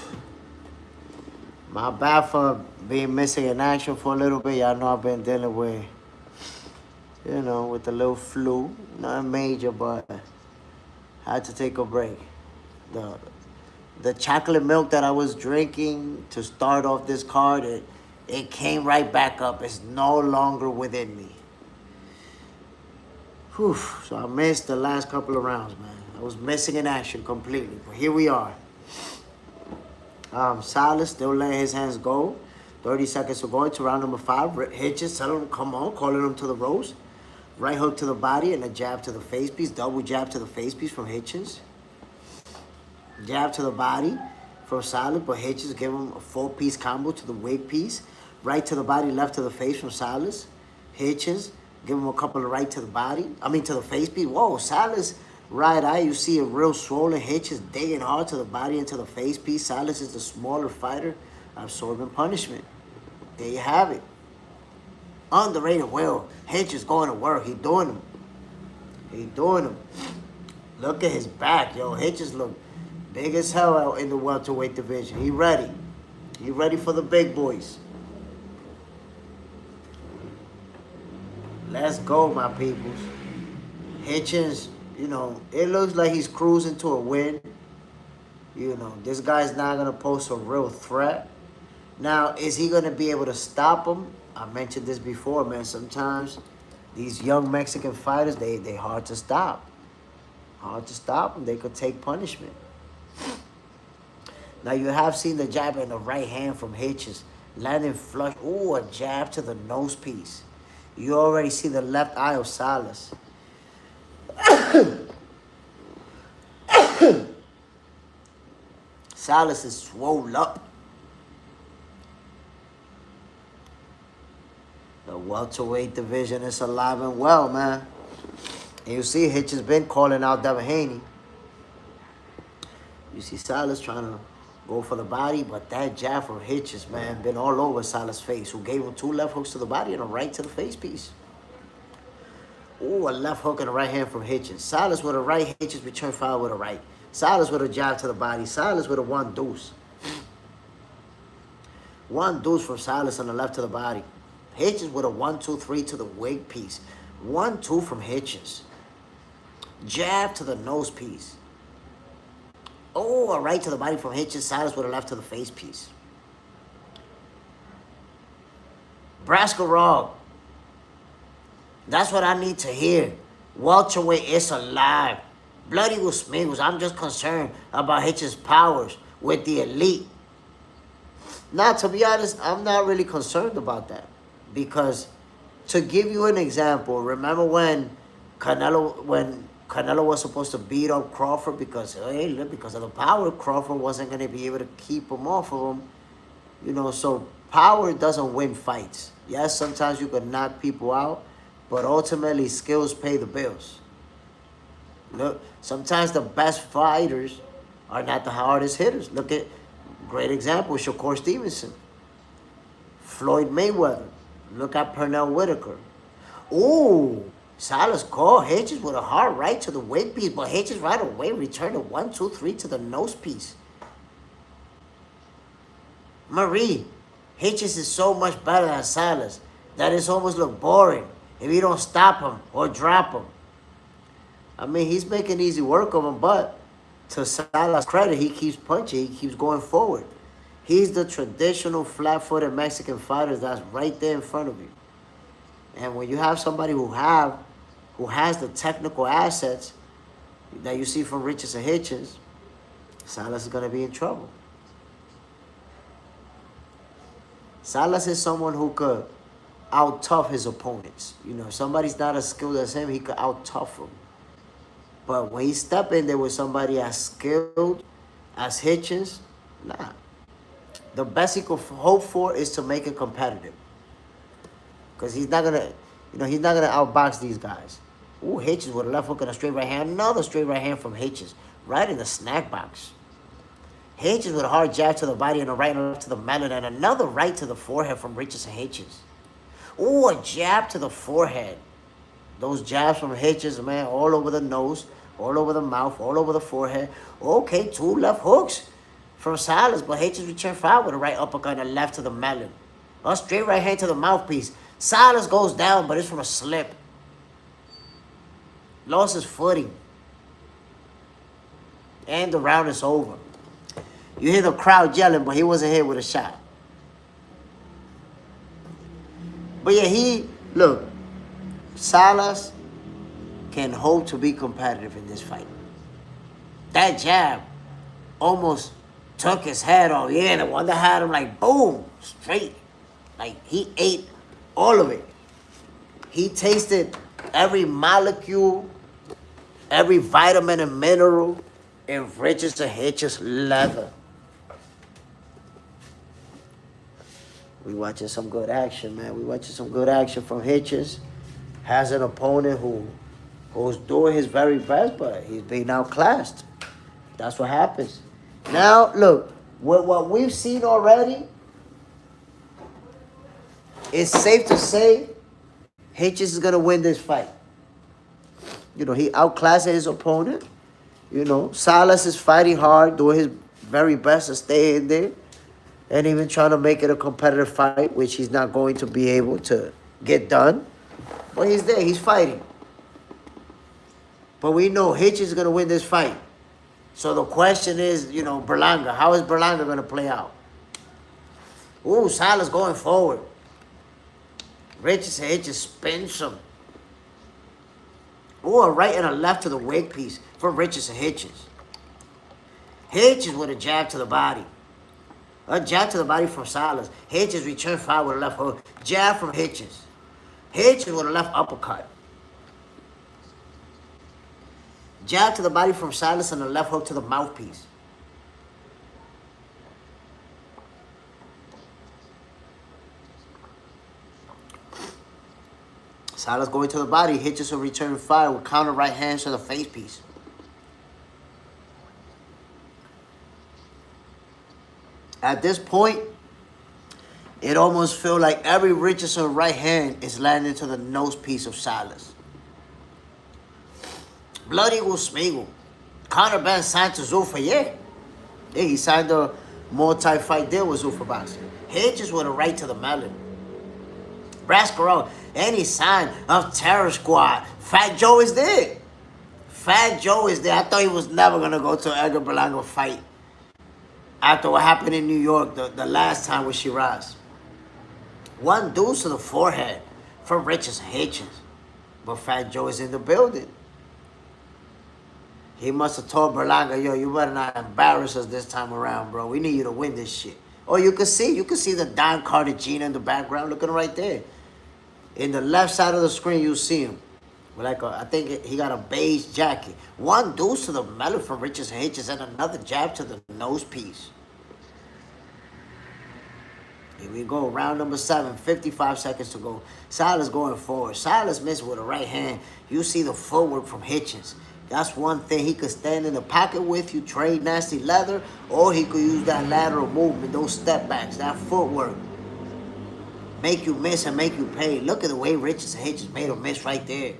my bad for being missing in action for a little bit. Y'all know I've been dealing with, with a little flu. Nothing major, but I had to take a break. The the chocolate milk that I was drinking to start off this card, it came right back up. It's no longer within me. Whew. So I missed the last couple of rounds, man. I was missing in action completely. But here we are. Silas still letting his hands go. 30 seconds to go into round number 5. Hitches telling him, come on, calling him to the ropes. Right hook to the body and a jab to the face piece. Double jab to the face piece from Hitchens. Jab to the body from Silas, but Hitchens give him a 4-piece combo to the wig piece. Right to the body, left to the face from Silas. Hitchens give him a couple of right to the body. To the face piece. Whoa, Silas, right eye, you see a real swollen. Hitchens digging hard to the body and to the face piece. Silas is the smaller fighter, absorbing punishment. There you have it. Underrated Will. Hitchens going to work. He doing them. He doing them. Look at his back, yo. Hitchens look big as hell out in the welterweight division. He ready. He ready for the big boys. Let's go, my peoples. Hitchens, it looks like he's cruising to a win. This guy's not going to pose a real threat. Now, is he going to be able to stop him? I mentioned this before, man. Sometimes these young Mexican fighters, they hard to stop. Hard to stop them. They could take punishment. Now, you have seen the jab in the right hand from Hitchens. Landing flush. Ooh, a jab to the nose piece. You already see the left eye of Silas. Silas is swole up. The welterweight division is alive and well, man. And you see Hitchens been calling out Devin Haney. You see Silas trying to go for the body, but that jab from Hitchens, man, been all over Silas' face, who gave him 2 left hooks to the body and a right to the face piece. Ooh, a left hook and a right hand from Hitchens. Silas with a right, Hitchens return fire with a right. Silas with a jab to the body. Silas with a 1 deuce. 1 deuce from Silas on the left to the body. Hitchens with a 1-2-3 to the wig piece. 1-2 from Hitchens. Jab to the nose piece. Oh, a right to the body from Hitchens. Silas with a left to the face piece. Braska Rog. That's what I need to hear. Welterweight is alive. Bloody with Smiggles. I'm just concerned about Hitchens' powers with the elite. Now, to be honest, I'm not really concerned about that. Because, to give you an example, remember when Canelo was supposed to beat up Crawford because of the power, Crawford wasn't going to be able to keep him off of him. So power doesn't win fights. Yes, sometimes you can knock people out, but ultimately skills pay the bills. Look, sometimes the best fighters are not the hardest hitters. Look at, great example, Shakur Stevenson. Floyd Mayweather. Look at Pernell Whitaker. Ooh, Silas called Hitchens with a hard right to the wig piece, but Hitchens right away returned a 1-2-3 to the nose piece. Marie, Hitchens is so much better than Silas that it's almost look boring if you don't stop him or drop him. He's making easy work of him, but to Silas' credit, he keeps punching, he keeps going forward. He's the traditional flat-footed Mexican fighter that's right there in front of you. And when you have somebody who has the technical assets that you see from Richardson Hitchens, Silas is going to be in trouble. Silas is someone who could out-tough his opponents. If somebody's not as skilled as him, he could out-tough them. But when he step in there with somebody as skilled as Hitchens, nah. The best he could hope for is to make it competitive. Because he's not gonna outbox these guys. Ooh, Hitchens with a left hook and a straight right hand. Another straight right hand from Hitchens. Right in the snack box. Hitchens with a hard jab to the body and a right and a left to the melon. And another right to the forehead from Richardson Hitchens. Ooh, a jab to the forehead. Those jabs from Hitchens, man, all over the nose, all over the mouth, all over the forehead. Okay, 2 left hooks. from Silas, but Hitchens returned fire with a right uppercut and a left to the melon. A straight right hand to the mouthpiece. Silas goes down, but it's from a slip. Lost his footing. And the round is over. You hear the crowd yelling, but he wasn't hit with a shot. But yeah, look, Silas can hope to be competitive in this fight. That jab almost took his head off. Yeah, and the one that had him like, boom, straight. Like, he ate all of it. He tasted every molecule, every vitamin and mineral in Richardson Hitchens' leather. We watching some good action, man. We watching some good action from Hitchens. Has an opponent who's doing his very best, but he's being outclassed. That's what happens. Now, look, what we've seen already, it's safe to say Hitchens is going to win this fight. You know, he outclassed his opponent. You know, Silas is fighting hard, doing his very best to stay in there. And even trying to make it a competitive fight, which he's not going to be able to get done. But he's there. He's fighting. But we know Hitchens is going to win this fight. So the question is, you know, Berlanga. How is Berlanga going to play out? Ooh, Silas going forward. Richardson Hitchens spins him. Ooh, a right and a left to the wig piece from Richardson Hitchens. Hitchens with a jab to the body. A jab to the body from Silas. Hitchens returned fire with a left hook. Jab from Hitchens. Hitchens with a left uppercut. Jab to the body from Silas and a left hook to the mouthpiece. Silas going to the body. Hitchens will return fire with counter right hands to the face piece. At this point, it almost feels like every Richardson right hand is landing to the nose piece of Silas. Blood Eagle Smeagol. Conor Ben signed to Zuffa, yeah. Yeah, he signed a multi-fight deal with Zuffa Boxing. Hitchens with a right to the melon. Brascarell, any sign of Terror Squad. Fat Joe is there. Fat Joe is there. I thought he was never going to go to an Edgar Berlanga fight after what happened in New York the last time with Shiraz. One deuce to the forehead from Richardson Hitchens. But Fat Joe is in the building. He must have told Berlanga, yo, you better not embarrass us this time around, bro. We need you to win this shit. Oh, you can see the Don Cartagena in the background looking right there. In the left side of the screen, you see him. Like I think he got a beige jacket. One deuce to the melon from Richardson Hitchens and another jab to the nose piece. Here we go, round number 7, 55 seconds to go. Silas going forward. Silas missed with a right hand. You see the footwork from Hitchens. That's one thing. He could stand in the pocket with you, trade nasty leather, or he could use that lateral movement, those step backs, that footwork. Make you miss and make you pay. Look at the way Richardson Hitchens made him miss right there.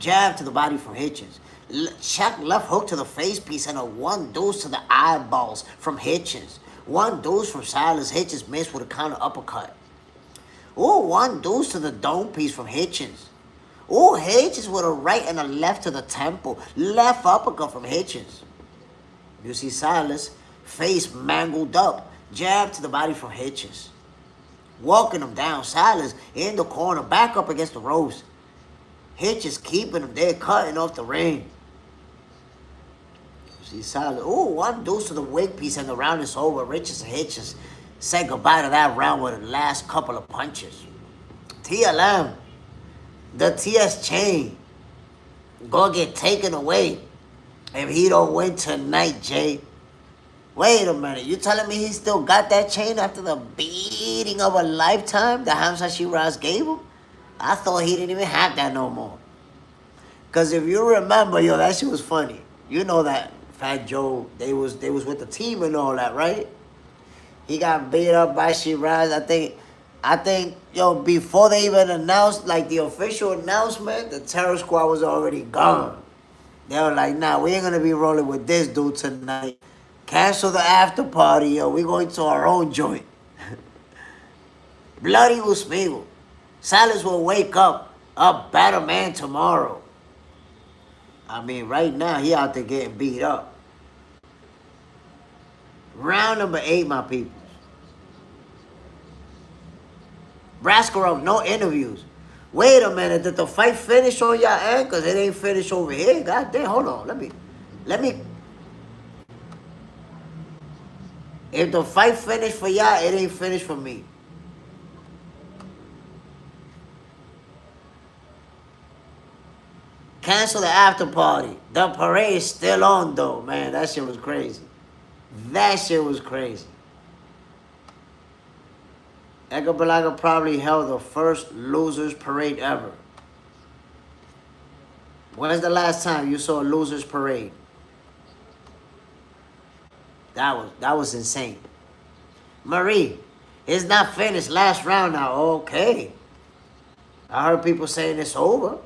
Jab to the body from Hitchens. Check left hook to the face piece and a one deuce to the eyeballs from Hitchens. One deuce from Silas. Hitchens missed with a counter uppercut. Ooh, one deuce to the dome piece from Hitchens. Ooh, Hitchens with a right and a left to the temple. Left uppercut from Hitchens. You see Silas, face mangled up. Jab to the body from Hitchens. Walking him down. Silas in the corner, back up against the ropes. Hitchens keeping him there, cutting off the ring. See Silas. Ooh, one deuce to the wig piece and the round is over. Richardson Hitchens said goodbye to that round with the last couple of punches. TLM. The TS chain gonna get taken away if he don't win tonight, Jay. Wait a minute, you telling me he still got that chain after the beating of a lifetime that Hamza Shiraz gave him? I thought he didn't even have that no more. Because if you remember, yo, that shit was funny. You know that Fat Joe, they was with the team and all that, right? He got beat up by Shiraz. I think, yo, before they even announced, like, the official announcement, the Terror Squad was already gone. They were like, nah, we ain't going to be rolling with this dude tonight. Cancel the after party, yo. We're going to our own joint. Bloody Usmigo. Salas will wake up a better man tomorrow. I mean, right now, he out there getting beat up. Round number 8, my people. Braskarov, no interviews. Wait a minute, did the fight finish on your end? Because it ain't finished over here. God damn, hold on. Let me. If the fight finished for y'all, it ain't finished for me. Cancel the after party. The parade is still on though, man. That shit was crazy. That shit was crazy. Edgar Berlanga probably held the first losers parade ever. When's the last time you saw a losers parade? That was insane. Marie, it's not finished. Last round now. Okay. I heard people saying it's over.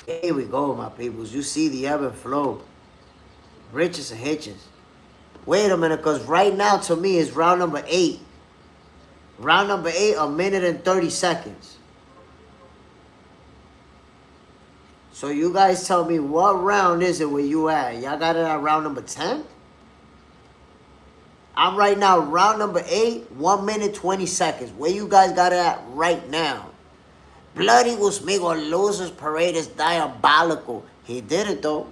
Here we go, my peoples. You see the ebb and flow. Riches and Hitches. Wait a minute, because right now, to me, it's round number 8. Round number 8, 1 minute and 30 seconds. So you guys tell me, what round is it where you at? Y'all got it at round number 10? I'm right now, round number 8, 1 minute, 20 seconds. Where you guys got it at right now? Bloody Usmigo losers parade is diabolical. He did it though.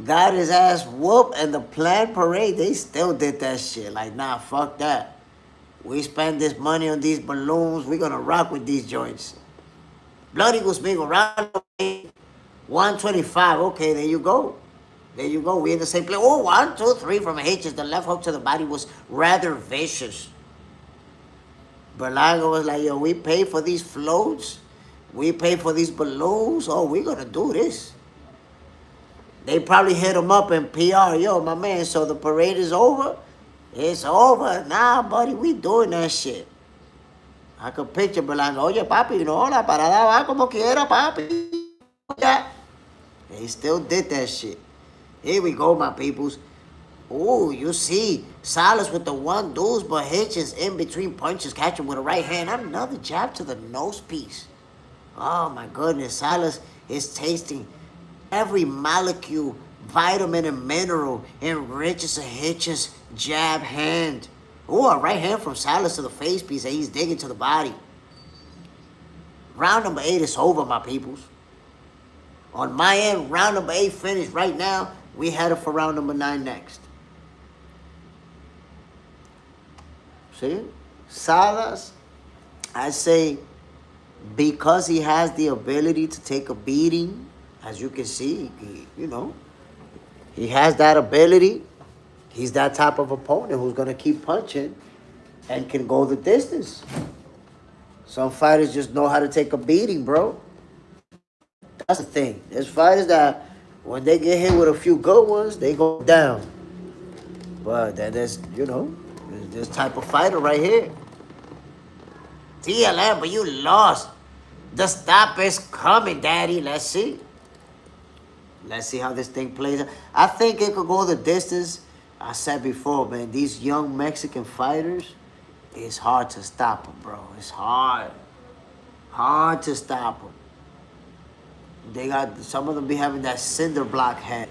Got his ass whooped, and the planned parade, they still did that shit. Like, nah, fuck that. We spend this money on these balloons. We're gonna rock with these joints. Bloody Usmigo, round 125. Okay, there you go. There you go. We in the same place. Oh, 1, 2, 3 from Hitches. The left hook to the body was rather vicious. Berlanga was like, yo, we pay for these floats. We pay for these balloons. Oh, we're going to do this. They probably hit him up in PR. Yo, my man, so the parade is over? It's over. Nah, buddy, we doing that shit. I could picture Berlanga. Oye, papi, no, la parada va como quiera, papi. Yeah. They still did that shit. Here we go, my peoples. Oh, you see, Salas with the 1-2s, but Hitches in between punches, catch him with a right hand. Another jab to the nose piece. Oh, my goodness. Salas is tasting every molecule, vitamin, and mineral in Riches and Hitches' jab hand. Oh, a right hand from Salas to the face piece, and he's digging to the body. Round number 8 is over, my peoples. On my end, round number 8 finished right now. We headed for round number 9 next. See? Salas, I say, because he has the ability to take a beating, as you can see, he has that ability. He's that type of opponent who's going to keep punching and can go the distance. Some fighters just know how to take a beating, bro. That's the thing. There's fighters that, when they get hit with a few good ones, they go down. But then there's, this type of fighter right here. TLM, but you lost. The stop is coming, daddy. Let's see. Let's see how this thing plays out. I think it could go the distance. I said before, man, these young Mexican fighters, it's hard to stop them, bro. It's hard. Hard to stop them. They got, some of them be having that cinder block head.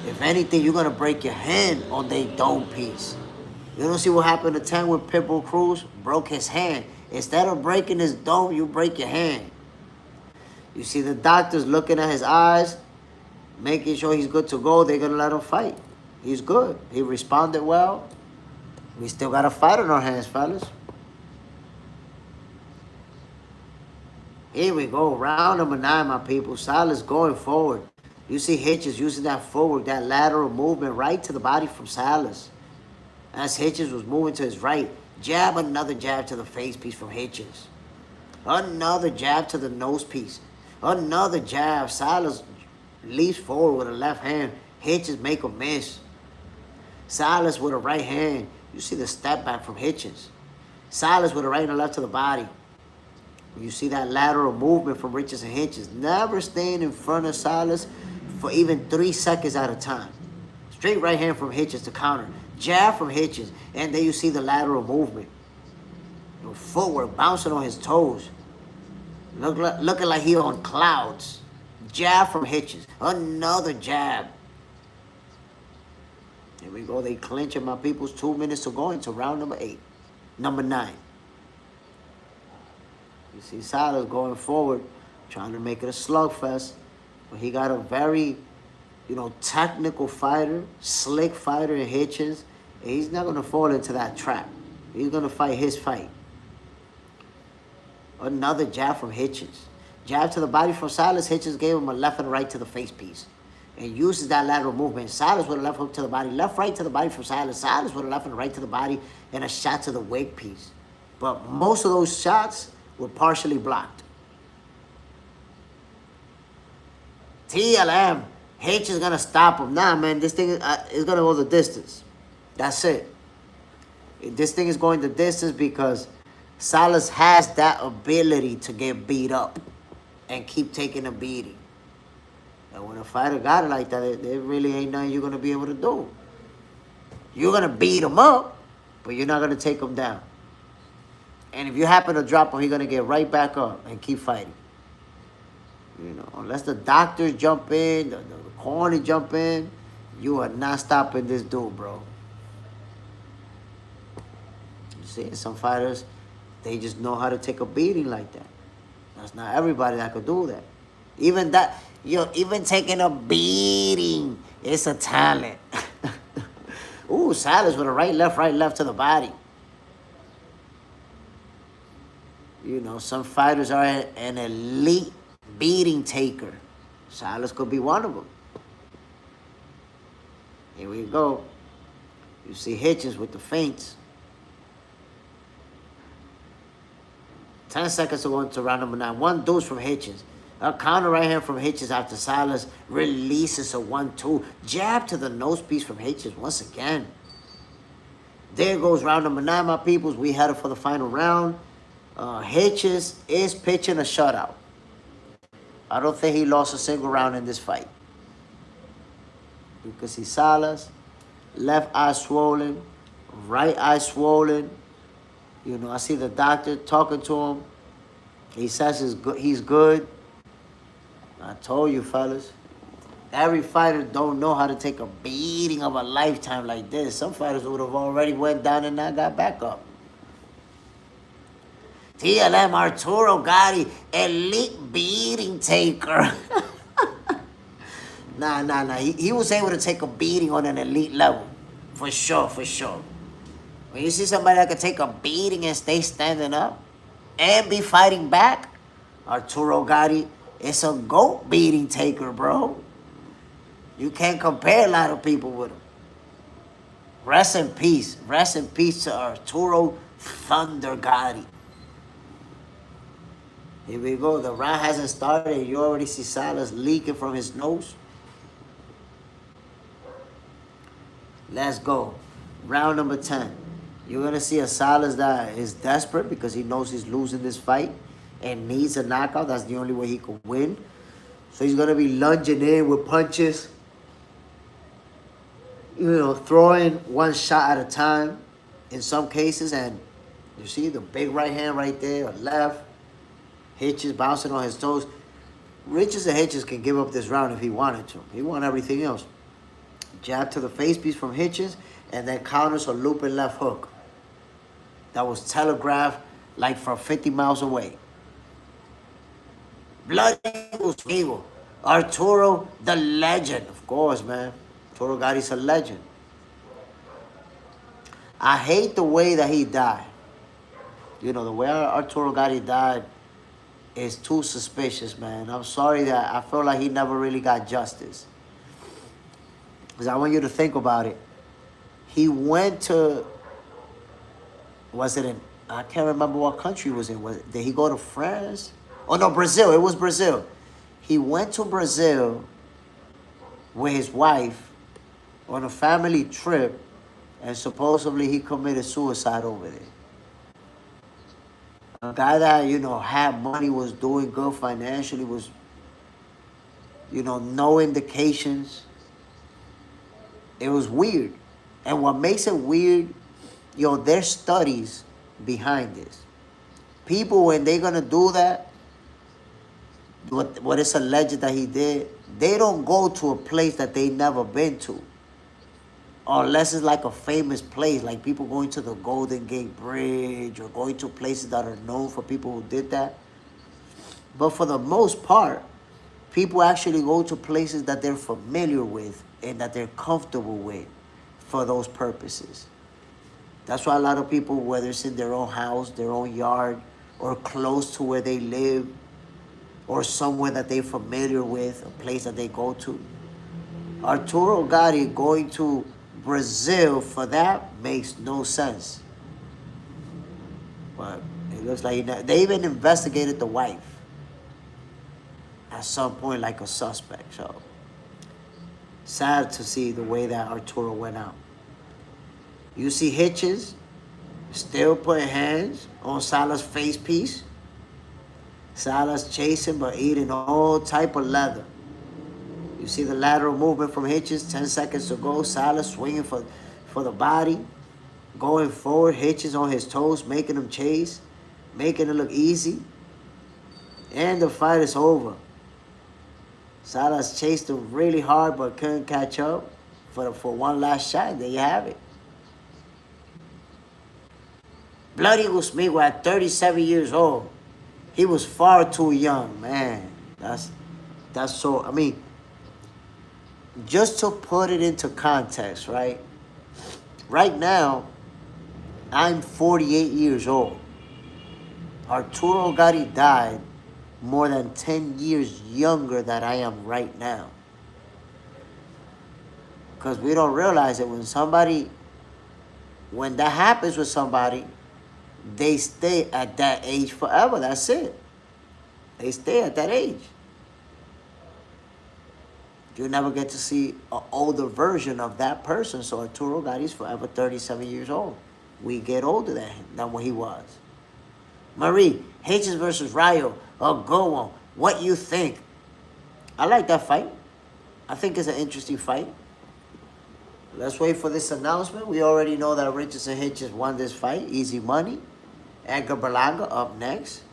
If anything, you're going to break your hand on their dome piece. You don't see what happened to Tang with Pitbull Cruz? Broke his hand. Instead of breaking his dome, you break your hand. You see the doctors looking at his eyes, making sure he's good to go. They're going to let him fight. He's good. He responded well. We still got a fight on our hands, fellas. Here we go. Round number 9, my people. Salas going forward. You see Hitches using that forward, that lateral movement right to the body from Salas. As Hitches was moving to his right. Jab, another jab to the face piece from Hitches. Another jab to the nose piece. Another jab. Salas leaps forward with a left hand. Hitches make a miss. Salas with a right hand. You see the step back from Hitches. Salas with a right and a left to the body. You see that lateral movement from Richards and Hitchens. Never staying in front of Salas for even 3 seconds at a time. Straight right hand from Hitchens to counter. Jab from Hitchens. And then you see the lateral movement. Footwork, bouncing on his toes. Looking like he on clouds. Jab from Hitchens. Another jab. Here we go. They clinch it, my peoples. 2 minutes to go into round number 8. Number 9. You see Salas going forward, trying to make it a slugfest. But he got a very, technical fighter, slick fighter in Hitchens. And he's not going to fall into that trap. He's going to fight his fight. Another jab from Hitchens. Jab to the body from Salas. Hitchens gave him a left and right to the face piece. And uses that lateral movement. Salas with a left hook to the body. Left, right to the body from Salas. Salas with a left and right to the body. And a shot to the wig piece. But most of those shots were partially blocked. TLM. Hitch is going to stop him. Nah, man. This thing is going to go the distance. That's it. This thing is going the distance because Salas has that ability to get beat up and keep taking a beating. And when a fighter got it like that, there really ain't nothing you're going to be able to do. You're going to beat him up, but you're not going to take him down. And if you happen to drop him, he's going to get right back up and keep fighting. Unless the doctors jump in, the corner jump in, you are not stopping this dude, bro. You see, some fighters, they just know how to take a beating like that. That's not everybody that could do that. Even taking a beating, it's a talent. Ooh, Salas with a right, left to the body. Some fighters are an elite beating taker. Salas could be one of them. Here we go. You see Hitchens with the feints. 10 seconds to go into round number 9. 1 deuce from Hitchens. A counter right hand from Hitchens after Salas releases a 1-2. Jab to the nose piece from Hitchens once again. There goes round number 9, my peoples. We headed for the final round. Hitchens is pitching a shutout. I don't think he lost a single round in this fight. You can see Salas, left eye swollen, right eye swollen. I see the doctor talking to him. He says he's good. I told you, fellas. Every fighter don't know how to take a beating of a lifetime like this. Some fighters would have already went down and not got back up. TLM Arturo Gatti, elite beating taker. Nah. He was able to take a beating on an elite level. For sure. When you see somebody that can take a beating and stay standing up and be fighting back, Arturo Gatti is a GOAT beating taker, bro. You can't compare a lot of people with him. Rest in peace. Rest in peace to Arturo Thunder Gatti. Here we go. The round hasn't started. You already see Salas leaking from his nose. Let's go. Round number 10. You're going to see a Salas that is desperate because he knows he's losing this fight and needs a knockout. That's the only way he could win. So he's going to be lunging in with punches. Throwing one shot at a time in some cases. And you see the big right hand right there, or left. Hitchens bouncing on his toes. Richards and Hitchens can give up this round if he wanted to. He won everything else. Jab to the face piece from Hitchens, and then counters a looping left hook. That was telegraphed like from 50 miles away. Blood Eagle. Arturo, the legend. Of course, man. Arturo Gatti's a legend. I hate the way that he died. The way Arturo Gatti died is too suspicious, man. I'm sorry that I feel like he never really got justice. Because I want you to think about it. He went to, I can't remember what country he was in. Did he go to France? Oh, no, Brazil. It was Brazil. He went to Brazil with his wife on a family trip, and supposedly he committed suicide over there. A guy that, you know, had money, was doing good financially, was, you know, no indications. It was weird. And what makes it weird, yo, there's studies behind this. People, when they're gonna do that, what is alleged that he did, they don't go to a place that they never been to. Unless it's like a famous place, like people going to the Golden Gate Bridge or going to places that are known for people who did that. But for the most part, people actually go to places that they're familiar with and that they're comfortable with for those purposes. That's why a lot of people, whether it's in their own house, their own yard, or close to where they live, or somewhere that they're familiar with, a place that they go to. Arturo Gatti going to Brazil for that makes no sense. But it looks like they even investigated the wife at some point like a suspect. So sad to see the way that Arturo went out. You see Hitches still putting hands on Salah's face piece. Salah's chasing but eating all type of leather. You see the lateral movement from Hitches, 10 seconds to go. Salah swinging for the body. Going forward, Hitches on his toes, making him chase, making it look easy. And the fight is over. Salah's chased him really hard but couldn't catch up for one last shot. There you have it. Bloody Gusmigo at 37 years old. He was far too young, man. That's so, I mean, just to put it into context, right? Right now, I'm 48 years old. Arturo Gatti died more than 10 years younger than I am right now. Because we don't realize it when that happens with somebody, they stay at that age forever. That's it. They stay at that age. You never get to see an older version of that person. So Arturo Gatti's forever 37 years old. We get older than what he was. Marie, Hitches versus Rayo, a good one. What you think? I like that fight. I think it's an interesting fight. Let's wait for this announcement. We already know that Richardson Hitches won this fight. Easy money. Edgar Berlanga up next.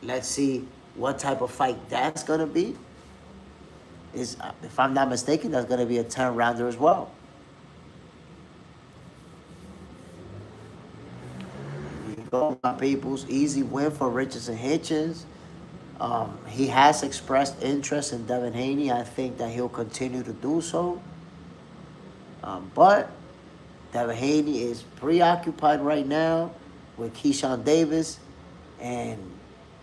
Let's see what type of fight that's going to be. If I'm not mistaken, that's going to be a 10-rounder as well. Here you go, my peoples. Easy win for Richardson Hitchens. He has expressed interest in Devin Haney. I think that he'll continue to do so. But Devin Haney is preoccupied right now with Keyshawn Davis. And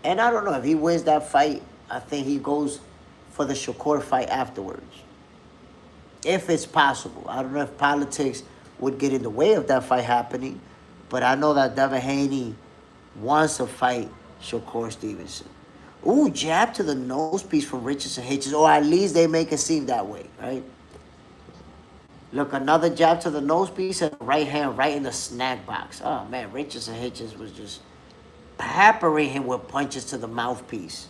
I don't know, if he wins that fight, I think he goes for the Shakur fight afterwards. If it's possible. I don't know if politics would get in the way of that fight happening, but I know that Devin Haney wants to fight Shakur Stevenson. Ooh, jab to the nose piece from Richardson Hitches, or at least they make it seem that way, right? Look, another jab to the nose piece and right hand right in the snack box. Oh, man, Richardson Hitches was just peppering him with punches to the mouthpiece.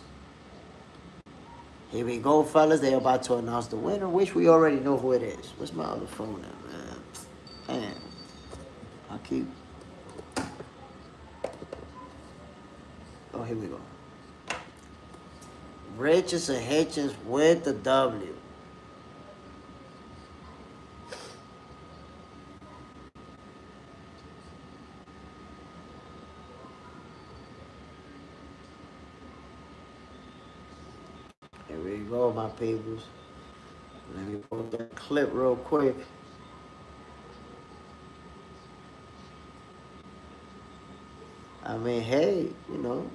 Here we go, fellas. They're about to announce the winner, which we already know who it is. What's my other phone at, man? Man, I'll keep... Oh, here we go. Richardson Hitchens with the W. Here we go, my peoples. Let me pull that clip real quick. I mean, hey, you know,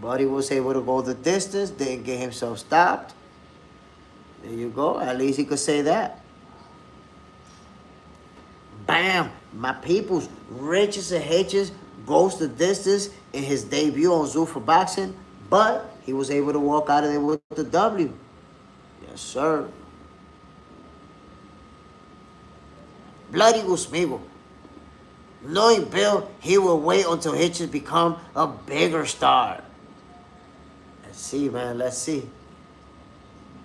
Buddy was able to go the distance, didn't get himself stopped. There you go. At least he could say that. Bam! My peoples, Richardson Hitchens goes the distance in his debut on Zoo for Boxing, but he was able to walk out of there with the W. Yes, sir. Bloody Gusmigo. Knowing Bill, he will wait until Hitchens become a bigger star. Let's see, man. Let's see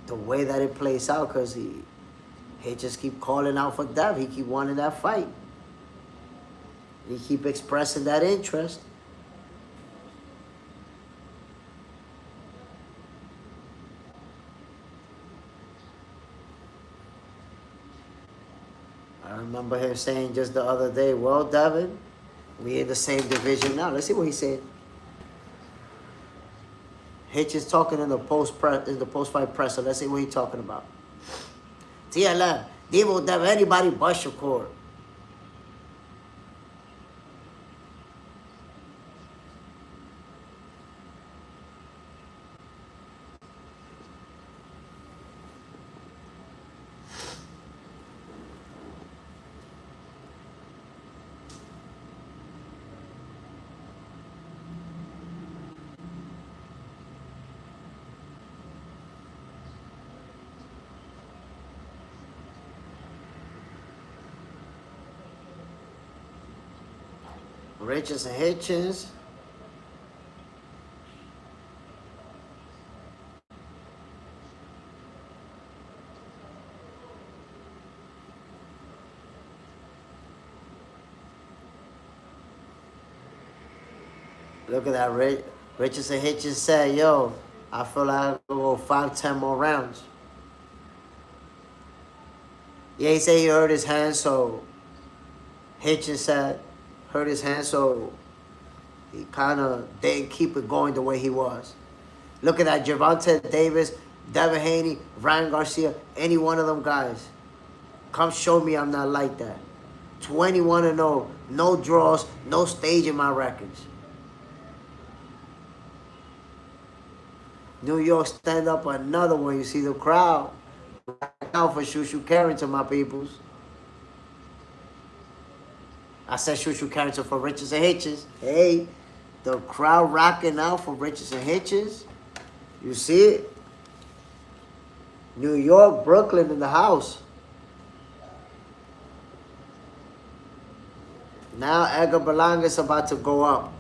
the way that it plays out, because he just keep calling out for Dev. He keep wanting that fight. He keep expressing that interest. I remember him saying just the other day, well, Devin, we in the same division now. Let's see what he said. Hitchens talking in the post-fight presser. Let's see what he's talking about. TLM, Devo, Devin, anybody but Shakur. Richards and Hitchens. Look at that. Richards and Hitchens said, yo, I feel like I'll go 5-10 more rounds. Yeah, he said he hurt his hand, so Hitchens said hurt his hand, so he kind of didn't keep it going the way he was. Look at that. Gervonta Davis, Devin Haney, Ryan Garcia, any one of them guys. Come show me I'm not like that. 21-0, no draws, no stage in my records. New York stand up another one. You see the crowd right now for Shushu Carrington, my peoples. I said Shushu Carrington for Richards and Hitchens. Hey, the crowd rocking out for Richards and Hitchens. You see it? New York, Brooklyn in the house. Now Edgar Berlanga is about to go up.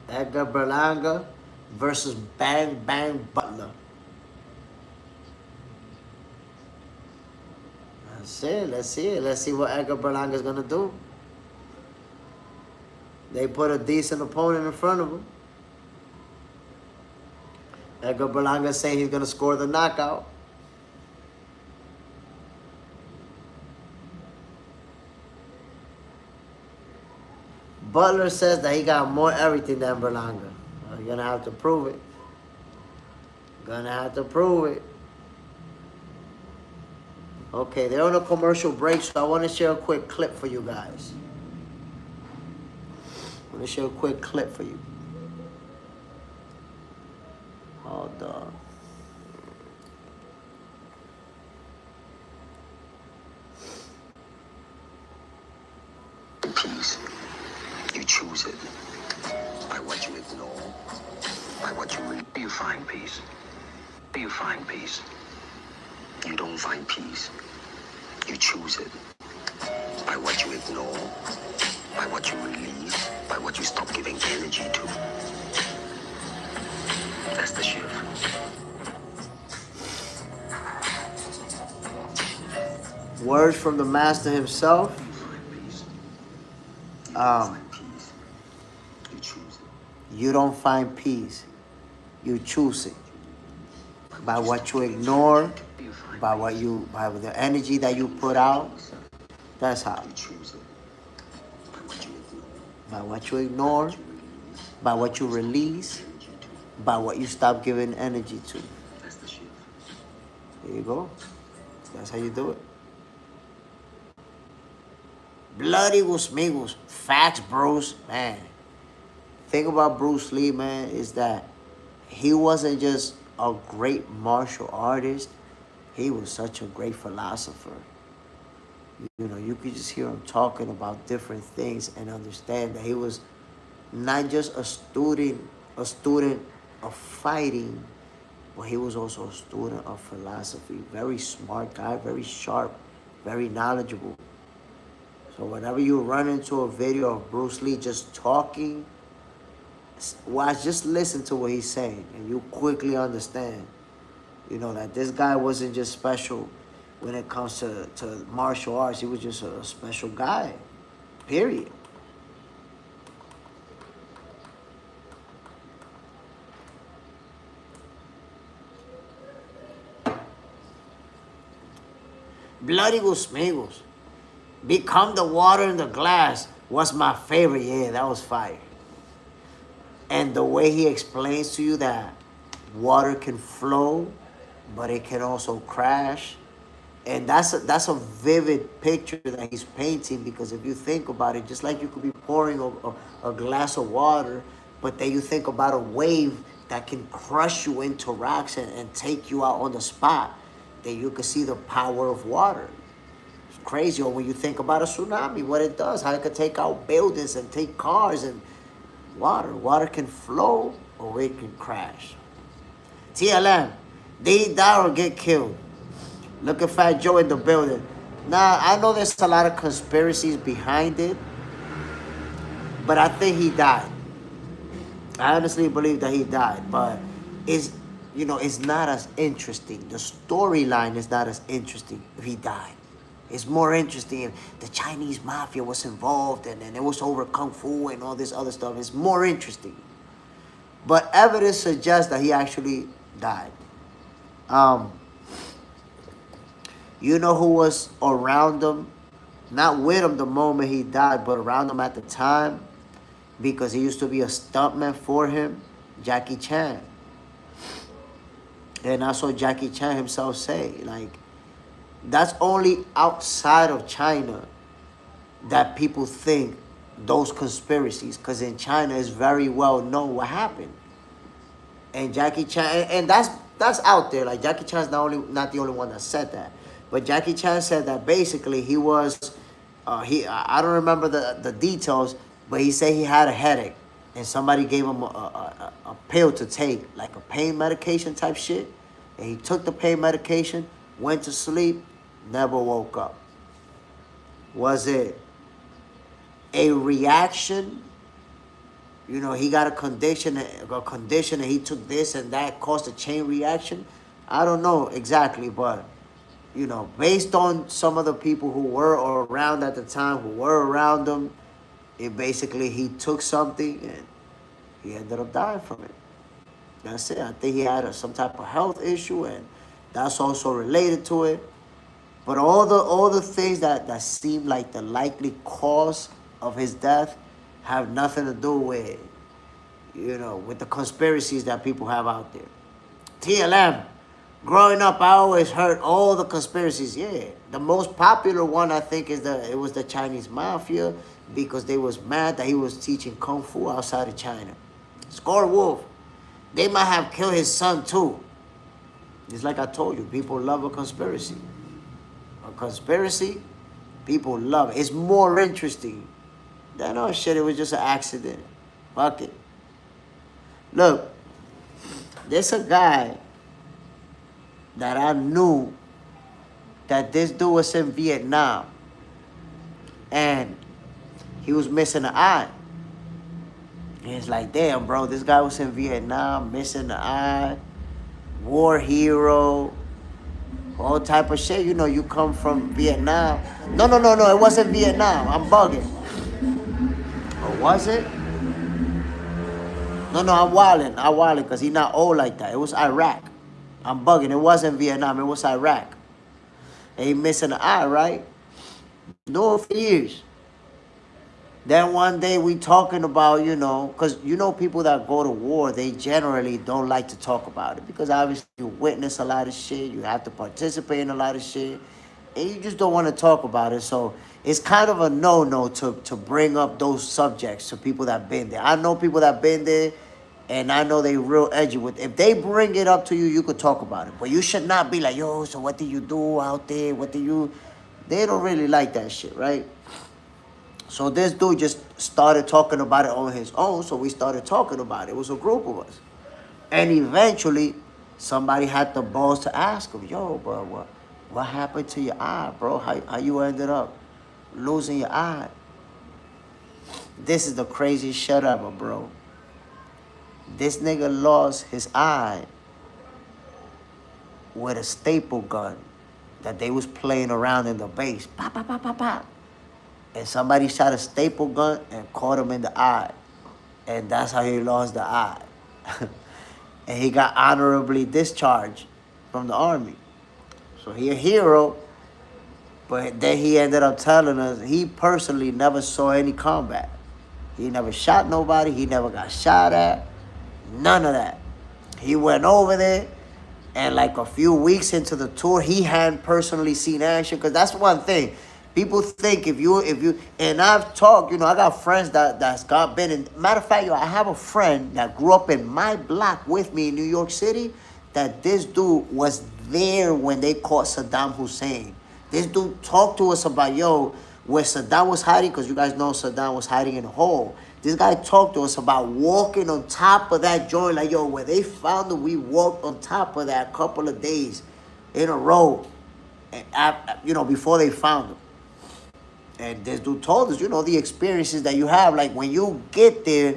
Edgar Berlanga versus Bang Bang Butler. That's it. Let's see it. Let's see what Edgar Berlanga is going to do. They put a decent opponent in front of him. Edgar Berlanga saying he's going to score the knockout. Butler says that he got more everything than Berlanga. You're going to have to prove it. Gonna have to prove it. Okay, they're on a commercial break, so I want to share a quick clip for you guys. I want to share a quick clip for you. Hold on. Peace. You choose it by what you ignore, by what you read. You find peace. You find peace. You don't find peace. You choose it by what you ignore, by what you release, by what you stop giving energy to. That's the shift. Words from the master himself. You don't find peace. You choose it. By what you ignore, by the energy that you put out. That's how. By what you ignore, by what you release, by what you stop giving energy to. There you go. That's how you do it. Bloody Migos. Facts, Bruce. Man. Thing about Bruce Lee, man, is that he wasn't just a great martial artist. He was such a great philosopher. You know, you could just hear him talking about different things and understand that he was not just a student of fighting, but he was also a student of philosophy. Very smart guy, very sharp, very knowledgeable. So whenever you run into a video of Bruce Lee just talking, watch, just listen to what he's saying, and you quickly understand, that this guy wasn't just special when it comes to martial arts. He was just a special guy, period. Bloody Gusmigos. Become the water in the glass was my favorite. Yeah, that was fire. And the way he explains to you that water can flow, but it can also crash. And that's a vivid picture that he's painting, because if you think about it, just like you could be pouring a glass of water, but then you think about a wave that can crush you into rocks and take you out on the spot, then you can see the power of water. It's crazy. Or when you think about a tsunami, what it does, how it could take out buildings and take cars and water. Water can flow or it can crash. TLM, they die or get killed. Look at Fat Joe in the building. Now, I know there's a lot of conspiracies behind it, but I think he died. I honestly believe that he died, but it's not as interesting. The storyline is not as interesting if he died. It's more interesting if the Chinese mafia was involved and it was over Kung Fu and all this other stuff. It's more interesting. But evidence suggests that he actually died. You know who was around him? Not with him the moment he died, but around him at the time, because he used to be a stuntman for him? Jackie Chan. And I saw Jackie Chan himself say, like, that's only outside of China that people think those conspiracies, because in China it's very well known what happened. And Jackie Chan, and that's out there. Like, Jackie Chan's not the only one that said that. But Jackie Chan said that basically he was, I don't remember the details, but he said he had a headache. And somebody gave him a pill to take, like a pain medication type shit. And he took the pain medication, went to sleep, never woke up. Was it a reaction? He got a condition and he took this and that caused a chain reaction. I don't know exactly, but based on some of the people who were around at the time, who were around him, it basically, he took something and he ended up dying from it. That's it. I think he had some type of health issue, and that's also related to it. But all the things that seem like the likely cause of his death have nothing to do with, with the conspiracies that people have out there. TLM. Growing up, I always heard all the conspiracies. Yeah, the most popular one, I think, it was the Chinese mafia, because they was mad that he was teaching Kung Fu outside of China. Score Wolf. They might have killed his son too. It's like I told you, people love a conspiracy. A conspiracy, people love it. It's more interesting than, oh shit, it was just an accident. Fuck it. Look, there's a guy that I knew that this dude was in Vietnam and he was missing an eye. And it's like, damn, bro, this guy was in Vietnam, missing an eye, war hero, all type of shit. You come from Vietnam. No, it wasn't Vietnam. I'm bugging. Or was it? No, I'm wilding because he's not old like that. It was Iraq. I'm bugging. It wasn't Vietnam. It was Iraq. And he missing an eye, right? No, for years. Then one day we talking about, because people that go to war, they generally don't like to talk about it, because obviously you witness a lot of shit, you have to participate in a lot of shit, and you just don't want to talk about it. So it's kind of a no-no to bring up those subjects to people that been there. I know people that been there, and I know they real edgy with it. If they bring it up to you, you could talk about it. But you should not be like, yo, so what did you do out there? They don't really like that shit, right? So this dude just started talking about it on his own, so we started talking about it. It was a group of us. And eventually, somebody had the balls to ask him, yo, bro, what happened to your eye, bro? How you ended up losing your eye? This is the craziest shit ever, bro. This nigga lost his eye with a staple gun that they was playing around in the base. Pop, pop, pop, pop, pop. And somebody shot a staple gun and caught him in the eye. And that's how he lost the eye. And he got honorably discharged from the army. So he a hero, but then he ended up telling us he personally never saw any combat. He never shot nobody. He never got shot at. None of that. He went over there, and like a few weeks into the tour, he hadn't personally seen action. Because that's one thing. People think if you, and I've talked, I got friends that's been in. Matter of fact, I have a friend that grew up in my block with me in New York City, that this dude was there when they caught Saddam Hussein. This dude talked to us about, where Saddam was hiding, because you guys know Saddam was hiding in a hole. This guy talked to us about walking on top of that joint, like, where they found him, we walked on top of that a couple of days in a row, and, before they found him. And this dude told us, the experiences that you have. Like, when you get there,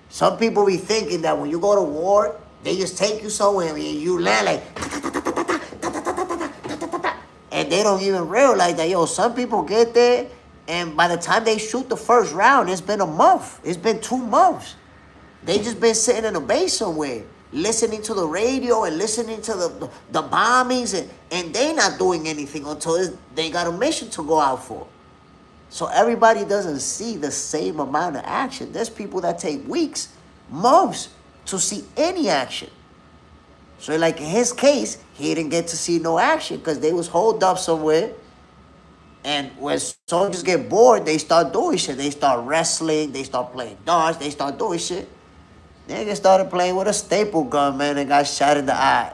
some people be thinking that when you go to war, they just take you somewhere and you land like, and they don't even realize that, some people get there, and by the time they shoot the first round, it's been a month. It's been 2 months. They just been sitting in a base somewhere, listening to the radio and listening to the bombings, and they not doing anything until they got a mission to go out for. So everybody doesn't see the same amount of action. There's people that take weeks, months to see any action. So like in his case, he didn't get to see no action because they was holed up somewhere. And when soldiers get bored, they start doing shit. They start wrestling, they start playing darts, they start doing shit. Nigga started playing with a staple gun, man, and got shot in the eye.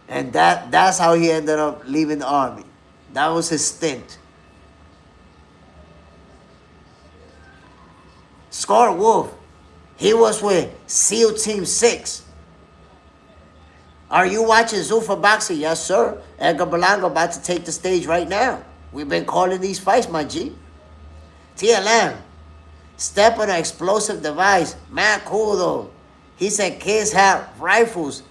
And that's how he ended up leaving the army. That was his stint. Scar Wolf, he was with SEAL Team 6. Are you watching Zuffa Boxing? Yes, sir. Edgar Berlanga about to take the stage right now. We've been calling these fights, my G. TLM, step on an explosive device. Man, cool, though. He said kids have rifles.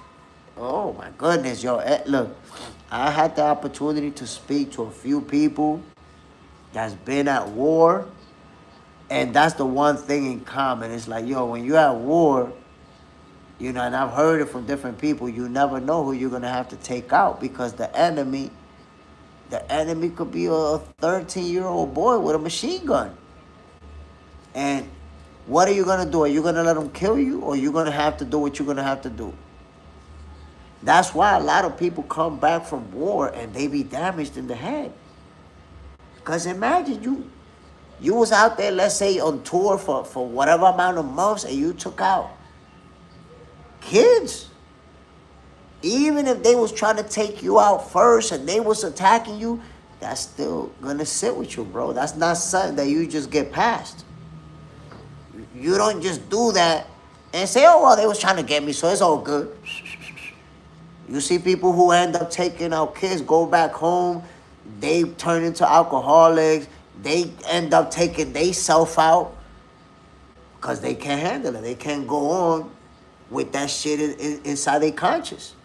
Oh, my goodness, yo. Look, I had the opportunity to speak to a few people that's been at war. And that's the one thing in common. It's like, when you're at war, and I've heard it from different people, you never know who you're going to have to take out, because the enemy could be a 13-year-old boy with a machine gun. And what are you going to do? Are you going to let them kill you, or are you going to have to do what you're going to have to do? That's why a lot of people come back from war and they be damaged in the head. Because imagine you was out there, let's say, on tour for whatever amount of months, and you took out kids. Even if they was trying to take you out first and they was attacking you, that's still gonna sit with you, bro. That's not something that you just get past. You don't just do that and say, oh, well, they was trying to get me, so it's all good. You see people who end up taking out kids, go back home, they turn into alcoholics, they end up taking themselves out because they can't handle it. They can't go on with that shit inside their conscious.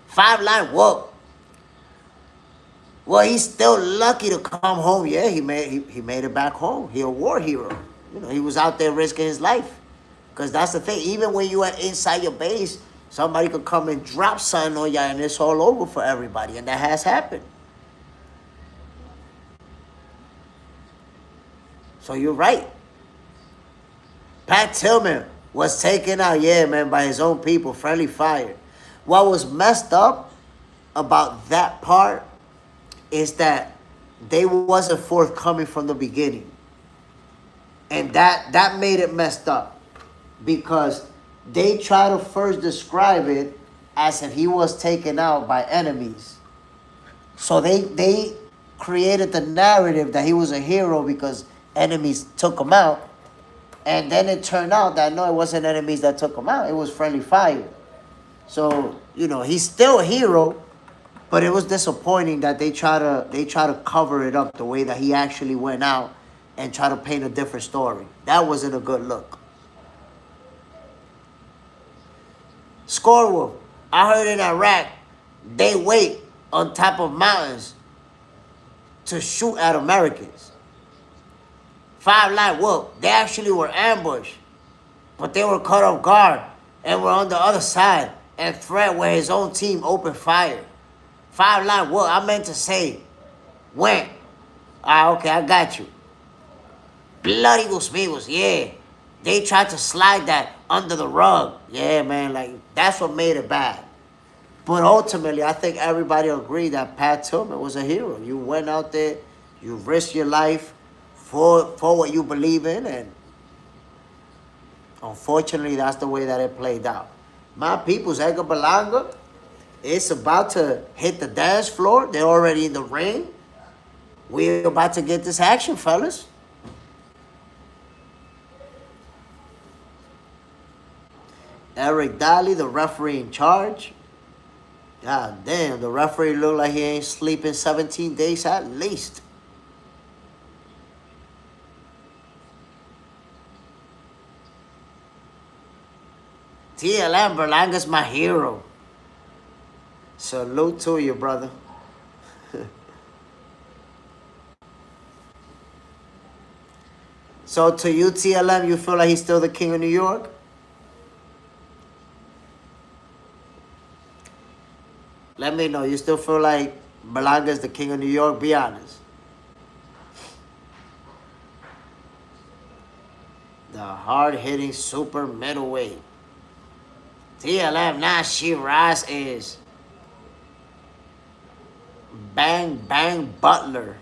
5 Line whoop. Well, he's still lucky to come home. Yeah, he made it back home. He a war hero. He was out there risking his life. Because that's the thing. Even when you are inside your base, somebody could come and drop something on you and it's all over for everybody. And that has happened. So you're right. Pat Tillman was taken out, by his own people, friendly fire. What was messed up about that part is that they wasn't forthcoming from the beginning. And that made it messed up. Because they try to first describe it as if he was taken out by enemies. So they created the narrative that he was a hero because enemies took him out. And then it turned out that no, it wasn't enemies that took him out. It was friendly fire. So, you know, he's still a hero, but it was disappointing that they try to cover it up the way that he actually went out and try to paint a different story. That wasn't a good look. Scorewolf, I heard in Iraq, they wait on top of mountains to shoot at Americans. 5 Light Wolf, they actually were ambushed, but they were caught off guard and were on the other side and threat where his own team opened fire. 5 Light Wolf, I meant to say, went. Ah, okay, I got you. Bloody JSmiff, yeah. They tried to slide that under the rug. Yeah, man, like, that's what made it bad. But ultimately, I think everybody agreed that Pat Tillman was a hero. You went out there, you risked your life for what you believe in, and unfortunately, that's the way that it played out. My people's Edgar Berlanga, it's about to hit the dance floor. They're already in the ring. We're about to get this action, fellas. Eric Daly, the referee in charge. God damn, the referee look like he ain't sleeping 17 days at least. TLM, Berlanga's my hero. Salute to you, brother. So to you, TLM, you feel like he's still the king of New York? Let me know. You still feel like Berlanga's the king of New York? Be honest. The hard-hitting super middleweight. TLM, now Shiraz is Bang Bang Butler.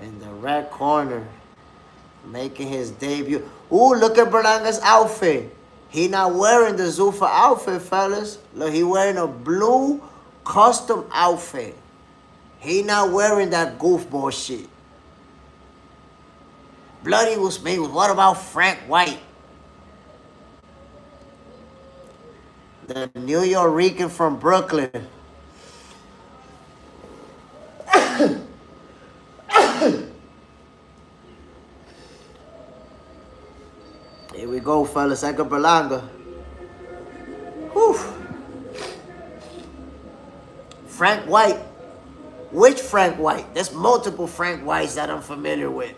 In the red corner, making his debut. Ooh, look at Berlanga's outfit. He not wearing the Zuffa outfit, fellas. Look, he wearing a blue custom outfit. He not wearing that goofball shit. Bloody JSmiff. What about Frank White? The New Yorican from Brooklyn. Here we go, fellas. Edgar Berlanga. Whew. Frank White. Which Frank White? There's multiple Frank Whites that I'm familiar with.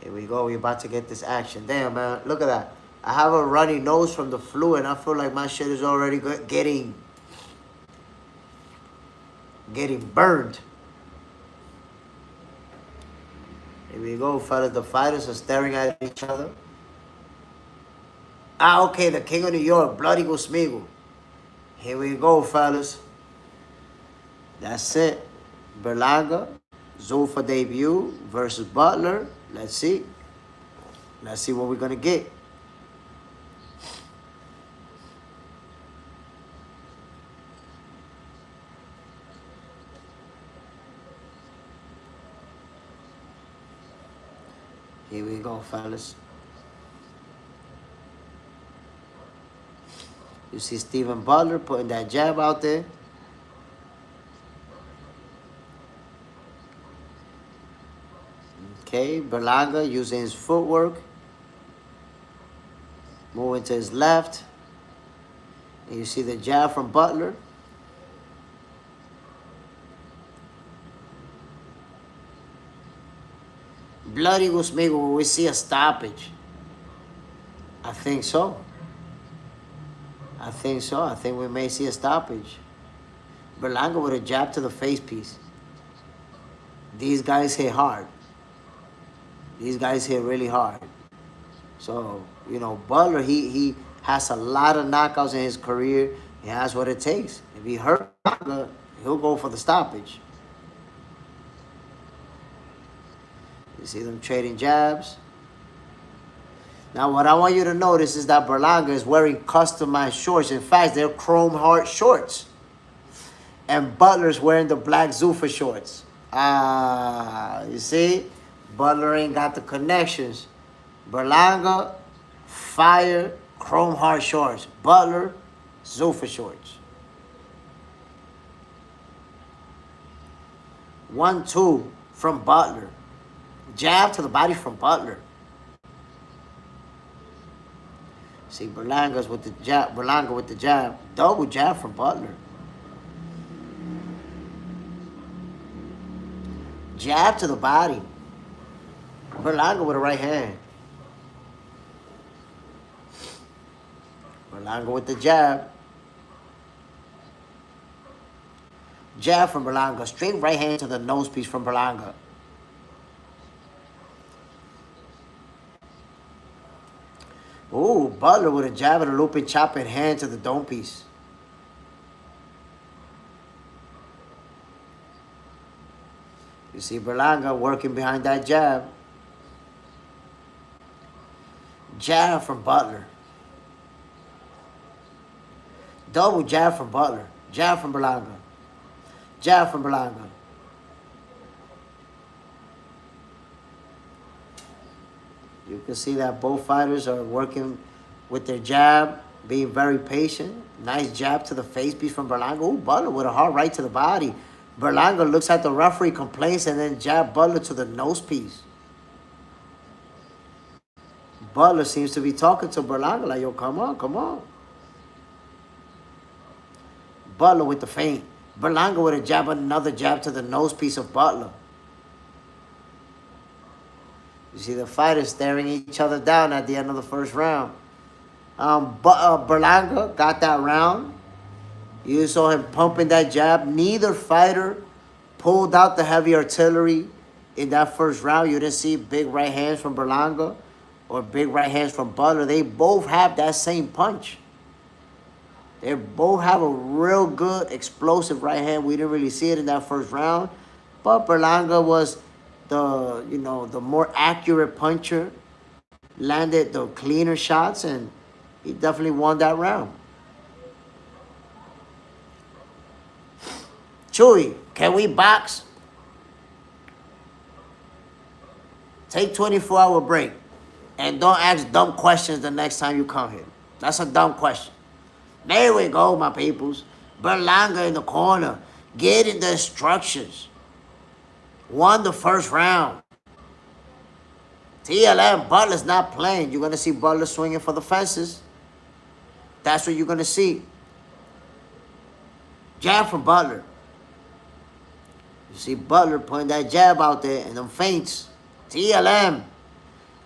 Here we go. We're about to get this action. Damn, man. Look at that. I have a runny nose from the flu, and I feel like my shit is already getting burned. Here we go, fellas. The fighters are staring at each other. Ah, okay, the king of New York, Bloody JSmiff. Here we go, fellas. That's it. Berlanga, Zuffa debut versus Butler. Let's see. Let's see what we're going to get. Here we go, fellas. You see Steven Butler putting that jab out there. Okay, Berlanga using his footwork. Moving to his left. And you see the jab from Butler. Bloody JSmiff, will we see a stoppage? I think so. I think so. I think we may see a stoppage. Berlanga with a jab to the face piece. These guys hit hard. These guys hit really hard. So, you know, Butler, he has a lot of knockouts in his career. He has what it takes. If he hurt Berlanga, he'll go for the stoppage. You see them trading jabs. Now, what I want you to notice is that Berlanga is wearing customized shorts. In fact, they're chrome heart shorts. And Butler's wearing the black Zuffa shorts. Ah, you see? Butler ain't got the connections. Berlanga, fire, chrome heart shorts. Butler, Zuffa shorts. 1-2 from Butler. Jab to the body from Butler. See, Berlanga's with the jab. Berlanga with the jab. Double jab from Butler. Jab to the body. Berlanga with a right hand. Berlanga with the jab. Jab from Berlanga. Straight right hand to the nose piece from Berlanga. Ooh, Butler with a jab and a looping chop in hand to the dome piece. You see Berlanga working behind that jab. Jab from Butler. Double jab from Butler. Jab from Berlanga. Jab from Berlanga. You can see that both fighters are working with their jab, being very patient. Nice jab to the face piece from Berlanga. Ooh, Butler with a hard right to the body. Berlanga looks at the referee, complains, and then jab Butler to the nose piece. Butler seems to be talking to Berlanga like, yo, come on, come on. Butler with the feint. Berlanga with a jab, another jab to the nose piece of Butler. You see the fighters staring each other down at the end of the first round. Berlanga got that round. You saw him pumping that jab. Neither fighter pulled out the heavy artillery in that first round. You didn't see big right hands from Berlanga or big right hands from Butler. They both have that same punch. They both have a real good explosive right hand. We didn't really see it in that first round, but Berlanga was the more accurate puncher, landed the cleaner shots, and he definitely won that round. Chewy, can we box? Take 24-hour break. And don't ask dumb questions the next time you come here. That's a dumb question. There we go, my peoples. Berlanga in the corner, getting the instructions. Won the first round. TLM, Butler's not playing. You're going to see Butler swinging for the fences. That's what you're going to see. Jab from Butler. You see Butler putting that jab out there and them feints. TLM,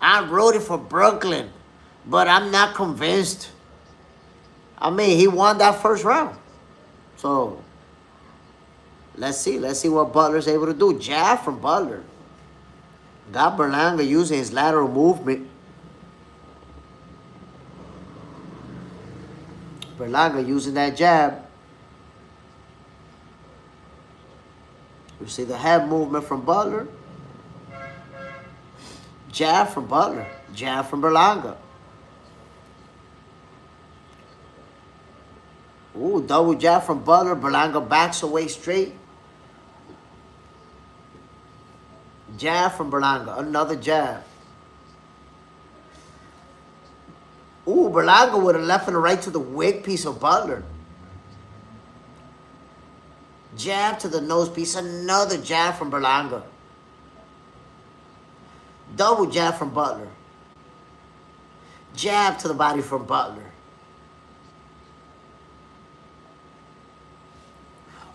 I'm rooting for Brooklyn, but I'm not convinced. I mean, he won that first round. So, let's see. Let's see what Butler's able to do. Jab from Butler. Got Berlanga using his lateral movement. Berlanga using that jab. You see the head movement from Butler. Jab from Butler. Jab from Berlanga. Ooh, double jab from Butler. Berlanga backs away straight. Jab from Berlanga. Another jab. Ooh, Berlanga with a left and a right to the wig piece of Butler. Jab to the nose piece. Another jab from Berlanga. Double jab from Butler. Jab to the body from Butler.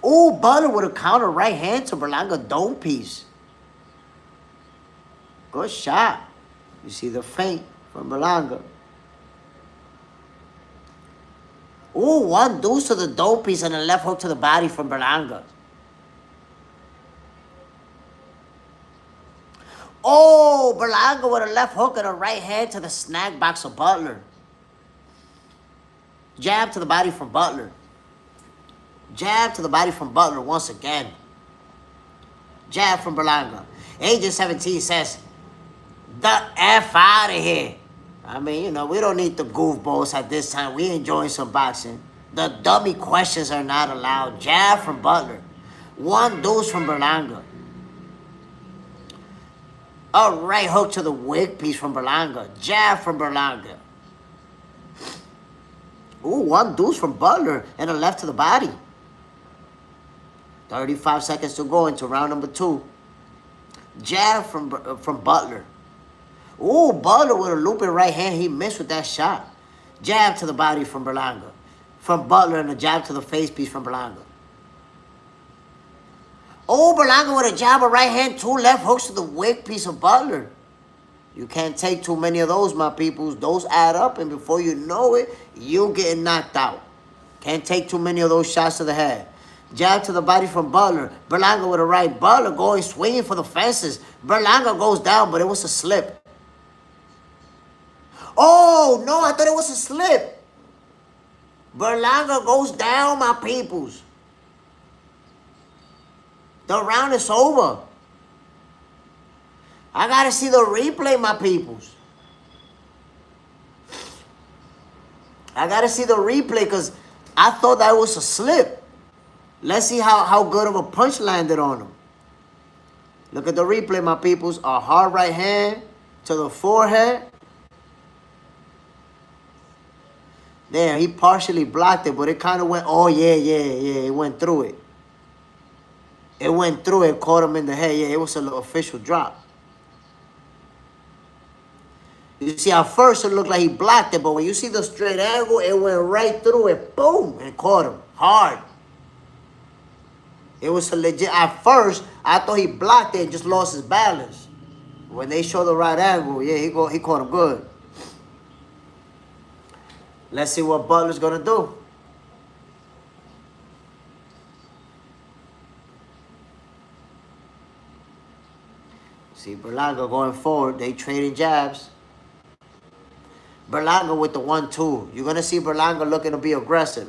Ooh, Butler with a counter right hand to Berlanga dome piece. Good shot. You see the feint from Berlanga. Ooh, one deuce to the dome piece and a left hook to the body from Berlanga. Oh, Berlanga with a left hook and a right hand to the snag box of Butler. Jab to the body from Butler. Jab to the body from Butler once again. Jab from Berlanga. Agent 17 says, the F out of here. I mean, you know, we don't need the goofballs at this time. We enjoying some boxing. The dummy questions are not allowed. Jab from Butler. One deuce from Berlanga. A right hook to the wig piece from Berlanga. Jab from Berlanga. Ooh, one deuce from Butler and a left to the body. 35 seconds to go into round number 2. Jab from Butler. Ooh, Butler with a looping right hand. He missed with that shot. Jab to the body from Berlanga. From Butler and a jab to the face piece from Berlanga. Oh, Berlanga with a jab, a right hand, 2 left hooks to the wig piece of Butler. You can't take too many of those, my peoples. Those add up, and before you know it, you getting knocked out. Can't take too many of those shots to the head. Jab to the body from Butler. Berlanga with a right. Butler going swinging for the fences. Berlanga goes down, but it was a slip. Oh, no, I thought it was a slip. Berlanga goes down, my peoples. The round is over. I gotta see the replay, my peoples. I gotta see the replay because I thought that was a slip. Let's see how good of a punch landed on him. Look at the replay, my peoples. A hard right hand to the forehead. There, he partially blocked it, but it kind of went, oh, yeah, it went through it. It went through it, caught him in the head. Yeah, it was an official drop. You see, at first it looked like he blocked it, but when you see the straight angle, it went right through it, boom, and caught him hard. It was a legit, at first, I thought he blocked it and just lost his balance. When they show the right angle, yeah, he caught him good. Let's see what Butler's gonna do. See, Berlanga going forward. They trading jabs. Berlanga with the 1-2. You're going to see Berlanga looking to be aggressive.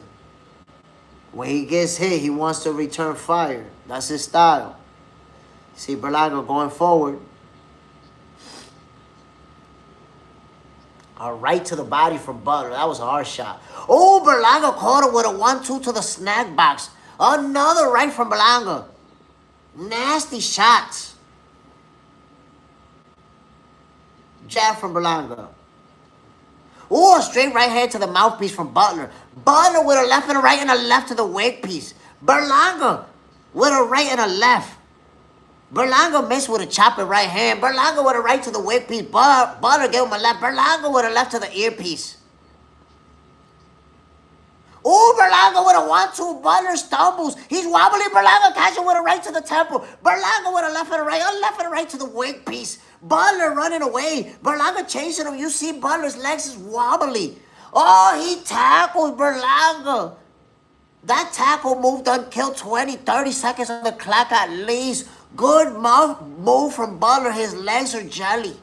When he gets hit, he wants to return fire. That's his style. See Berlanga going forward. A right to the body from Butler. That was a hard shot. Oh, Berlanga caught him with a 1-2 to the snack box. Another right from Berlanga. Nasty shots. Jab from Berlanga. Ooh, a straight right hand to the mouthpiece from Butler. Butler with a left and a right and a left to the wig piece. Berlanga with a right and a left. Berlanga missed with a chopping right hand. Berlanga with a right to the wig piece. Butler gave him a left. Berlanga with a left to the earpiece. Ooh, Berlanga with a 1-2. Butler stumbles. He's wobbling. Berlanga catching with a right to the temple. Berlanga with a left and a right to the wig piece. Butler running away. Berlanga chasing him. You see Butler's legs is wobbly. Oh, he tackled Berlanga. That tackle moved done killed 20, 30 seconds on the clock at least. Good move from Butler. His legs are jelly.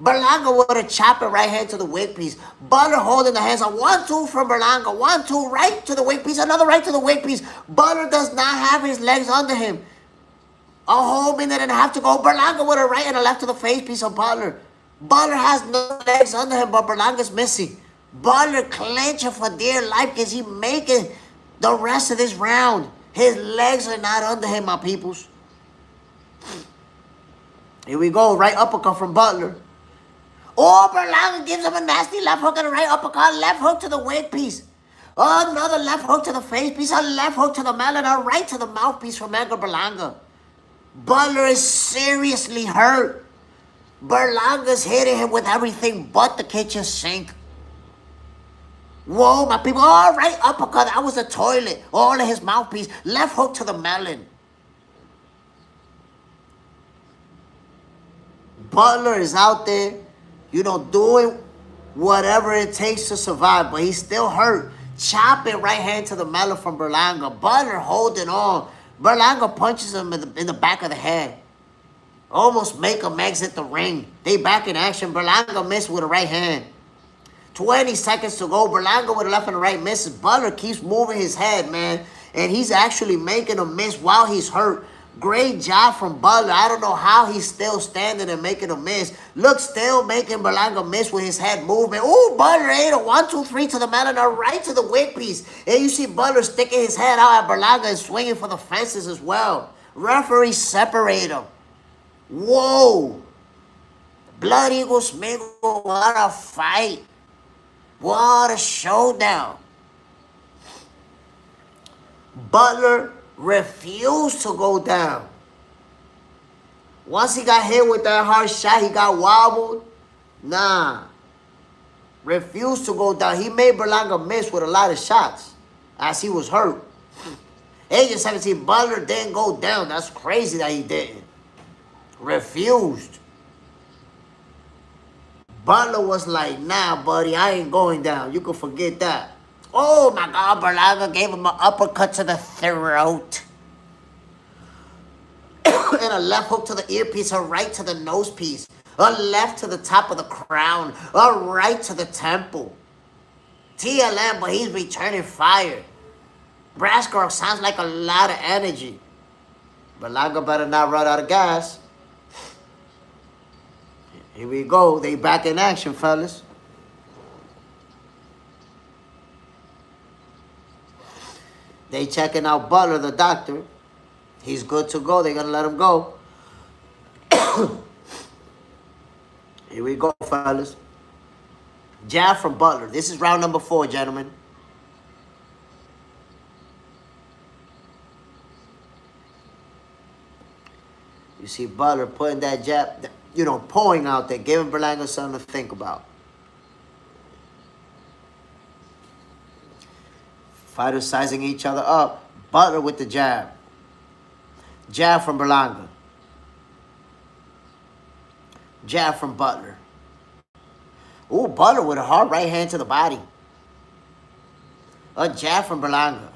Berlanga with a chopper right hand to the wig piece. Butler holding the hands on 1-2 from Berlanga. 1-2 right to the wig piece. Another right to the wig piece. Butler does not have his legs under him. A whole minute and a half to go. Berlanga with a right and a left to the face piece of Butler. Butler has no legs under him, but Berlanga's missing. Butler clenching for dear life because he's making the rest of this round. His legs are not under him, my peoples. Here we go. Right uppercut from Butler. Oh, Berlanga gives him a nasty left hook and a right uppercut. Left hook to the wig piece. Oh, another left hook to the face piece. A left hook to the melon. A right to the mouthpiece from Edgar Berlanga. Butler is seriously hurt. Berlanga's hitting him with everything but the kitchen sink. Whoa, my people. All right, uppercut. That was the toilet. All in his mouthpiece. Left hook to the melon. Butler is out there, you know, doing whatever it takes to survive, but he's still hurt. Chopping right hand to the melon from Berlanga. Butler holding on. Berlanga punches him in the back of the head. Almost make him exit the ring. They back in action. Berlanga missed with a right hand. 20 seconds to go. Berlanga with a left and a right misses. Butler keeps moving his head, man. And he's actually making a miss while he's hurt. Great job from Butler. I don't know how he's still standing and making a miss. Look, still making Berlanga miss with his head movement. Ooh, Butler ate a 1-2-3 to the melon, a right to the wig piece. And you see Butler sticking his head out at Berlanga and swinging for the fences as well. Referee separate him. Whoa. Blood Eagle Smiggle, what a fight. What a showdown. Butler refused to go down. Once he got hit with that hard shot, he got wobbled. Nah. Refused to go down. He made Berlanga miss with a lot of shots as he was hurt. Agent 17, Butler didn't go down. That's crazy that he didn't. Refused. Butler was like, nah, buddy, I ain't going down. You can forget that. Oh, my God, Berlanga gave him an uppercut to the throat. And a left hook to the earpiece, a right to the nose piece, a left to the top of the crown, a right to the temple. TLM, but he's returning fire. Brass Girl sounds like a lot of energy. Berlanga better not run out of gas. Here we go. They back in action, fellas. They checking out Butler, the doctor. He's good to go. They're going to let him go. Here we go, fellas. Jab from Butler. This is round number 4, gentlemen. You see Butler putting that jab, you know, pouring out there, giving Berlanga something to think about. Fighters sizing each other up. Butler with the jab. Jab from Berlanga. Jab from Butler. Ooh, Butler with a hard right hand to the body. A jab from Berlanga.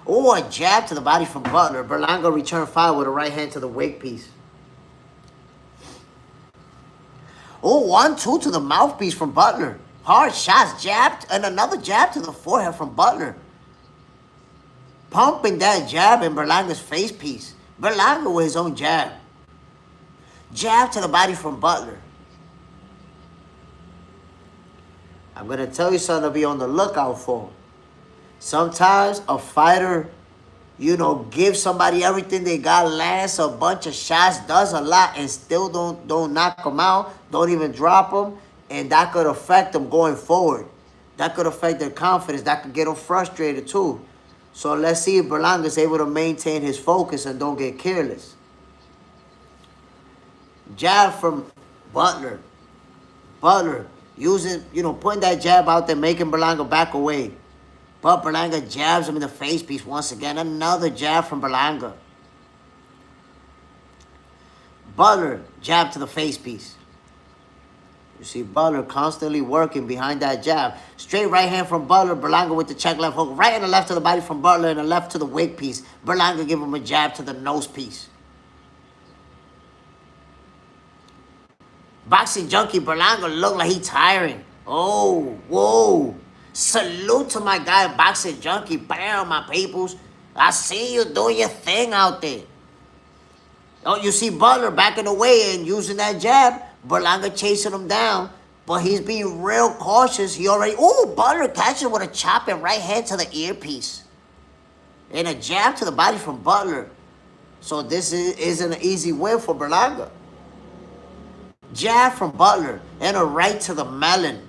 Ooh, a jab to the body from Butler. Berlanga return fire with a right hand to the wig piece. Ooh, 1-2 to the mouthpiece from Butler. Hard shots, jabbed, and another jab to the forehead from Butler. Pumping that jab in Berlanga's face piece. Berlanga with his own jab. Jab to the body from Butler. I'm going to tell you something to be on the lookout for. Sometimes a fighter, you know, gives somebody everything they got, lands a bunch of shots, does a lot, and still don't knock them out, don't even drop them, and that could affect them going forward. That could affect their confidence. That could get them frustrated too. So let's see if Berlanga is able to maintain his focus and don't get careless. Jab from Butler. Butler using, you know, putting that jab out there, making Berlanga back away. But Berlanga jabs him in the face piece once again. Another jab from Berlanga. Butler jab to the face piece. You see Butler constantly working behind that jab. Straight right hand from Butler. Berlanga with the check left hook. Right and the left to the body from Butler and the left to the wig piece. Berlanga give him a jab to the nose piece. Boxing junkie Berlanga look like he tiring. Oh, whoa. Salute to my guy, Boxing Junkie. Bam, my peoples. I see you doing your thing out there. Oh, you see Butler backing away and using that jab. Berlanga chasing him down. But he's being real cautious. He already... Ooh, Butler catching with a chop and right hand to the earpiece. And a jab to the body from Butler. So this isn't an easy win for Berlanga. Jab from Butler and a right to the melon.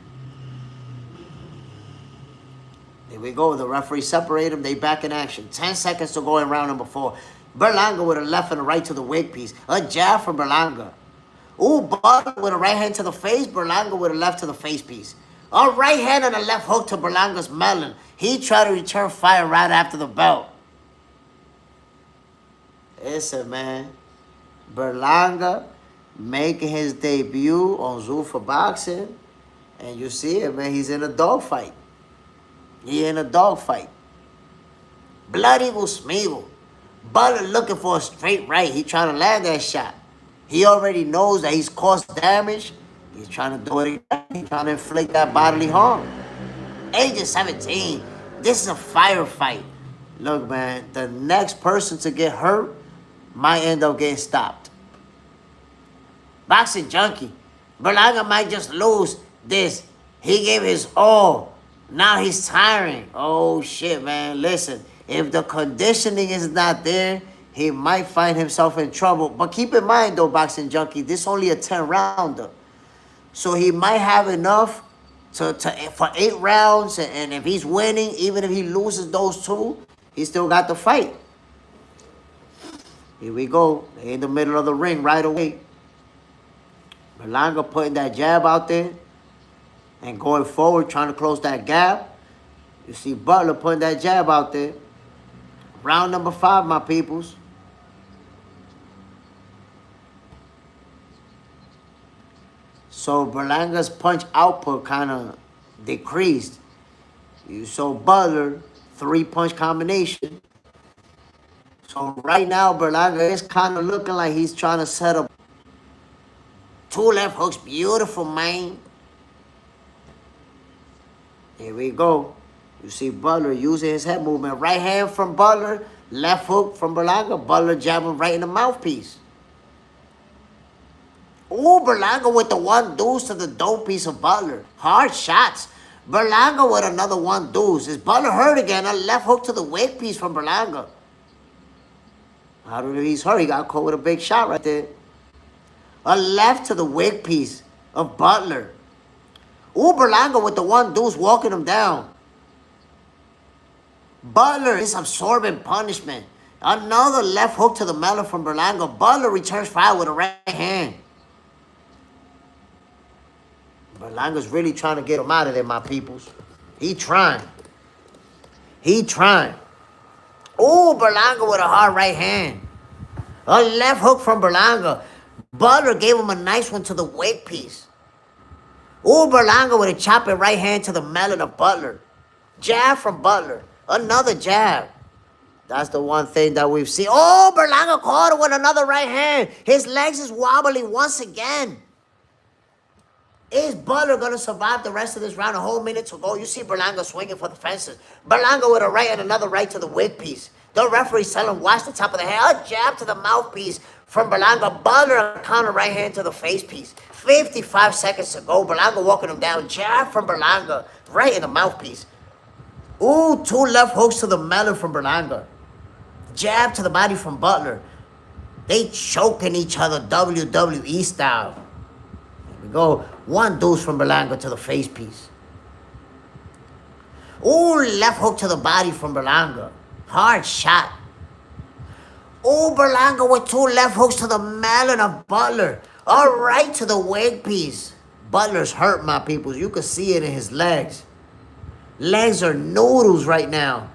Here we go. The referee separate them. They back in action. 10 seconds to go in round number 4. Berlanga with a left and a right to the wig piece. A jab from Berlanga. Ooh, Butler with a right hand to the face. Berlanga with a left to the face piece. A right hand and a left hook to Berlanga's melon. He tried to return fire right after the belt. Listen, man. Berlanga making his debut on Zuffa Boxing. And you see it, man. He's in a dogfight. He in a dogfight. Blood Eagle Smeagol. Butler looking for a straight right. He trying to land that shot. He already knows that he's caused damage. He's trying to do it again. He's trying to inflict that bodily harm. Agent 17. This is a firefight. Look, man, the next person to get hurt might end up getting stopped. Boxing junkie. Berlanga might just lose this. He gave his all. Now he's tiring. Oh, shit, man. Listen, if the conditioning is not there, he might find himself in trouble. But keep in mind, though, boxing junkie, this is only a 10-rounder. So he might have enough for 8 rounds. And if he's winning, even if he loses those 2, he still got the fight. Here we go. They're in the middle of the ring right away. Berlanga putting that jab out there and going forward, trying to close that gap. You see Butler putting that jab out there. Round number 5, my peoples. So Berlanga's punch output kind of decreased. You saw Butler, 3-punch combination. So right now, Berlanga is kind of looking like he's trying to set up 2 left hooks. Beautiful, man. Here we go. You see Butler using his head movement. Right hand from Butler. Left hook from Berlanga. Butler jabbing right in the mouthpiece. Ooh, Berlanga with the 1 deuce to the dome piece of Butler. Hard shots. Berlanga with another 1 deuce. Is Butler hurt again? A left hook to the wig piece from Berlanga. I don't know if he's hurt. He got caught with a big shot right there. A left to the wig piece of Butler. Ooh, Berlanga with the 1 deuce walking him down. Butler is absorbing punishment. Another left hook to the melon from Berlanga. Butler returns fire with a right hand. Berlanga's really trying to get him out of there, my peoples. He trying. He trying. Ooh, Berlanga with a hard right hand. A left hook from Berlanga. Butler gave him a nice one to the wig piece. Ooh, Berlanga with a chopping right hand to the melon of Butler. Jab from Butler. Another jab. That's the one thing that we've seen. Oh, Berlanga caught him with another right hand. His legs is wobbling once again. Is Butler going to survive the rest of this round? A whole minute to go. You see Berlanga swinging for the fences. Berlanga with a right and another right to the wig piece. The referee's telling him, watch the top of the head. A jab to the mouthpiece from Berlanga. Butler, a counter right hand to the face piece. 55 seconds to go. Berlanga walking him down. Jab from Berlanga. Right in the mouthpiece. Ooh, 2 left hooks to the melon from Berlanga. Jab to the body from Butler. They choking each other WWE style. Here we go. 1 deuce from Berlanga to the face piece. Ooh, left hook to the body from Berlanga. Hard shot. Ooh, Berlanga with 2 left hooks to the melon of Butler. All right to the wig piece. Butler's hurt, my peoples. You can see it in his legs. Legs are noodles right now.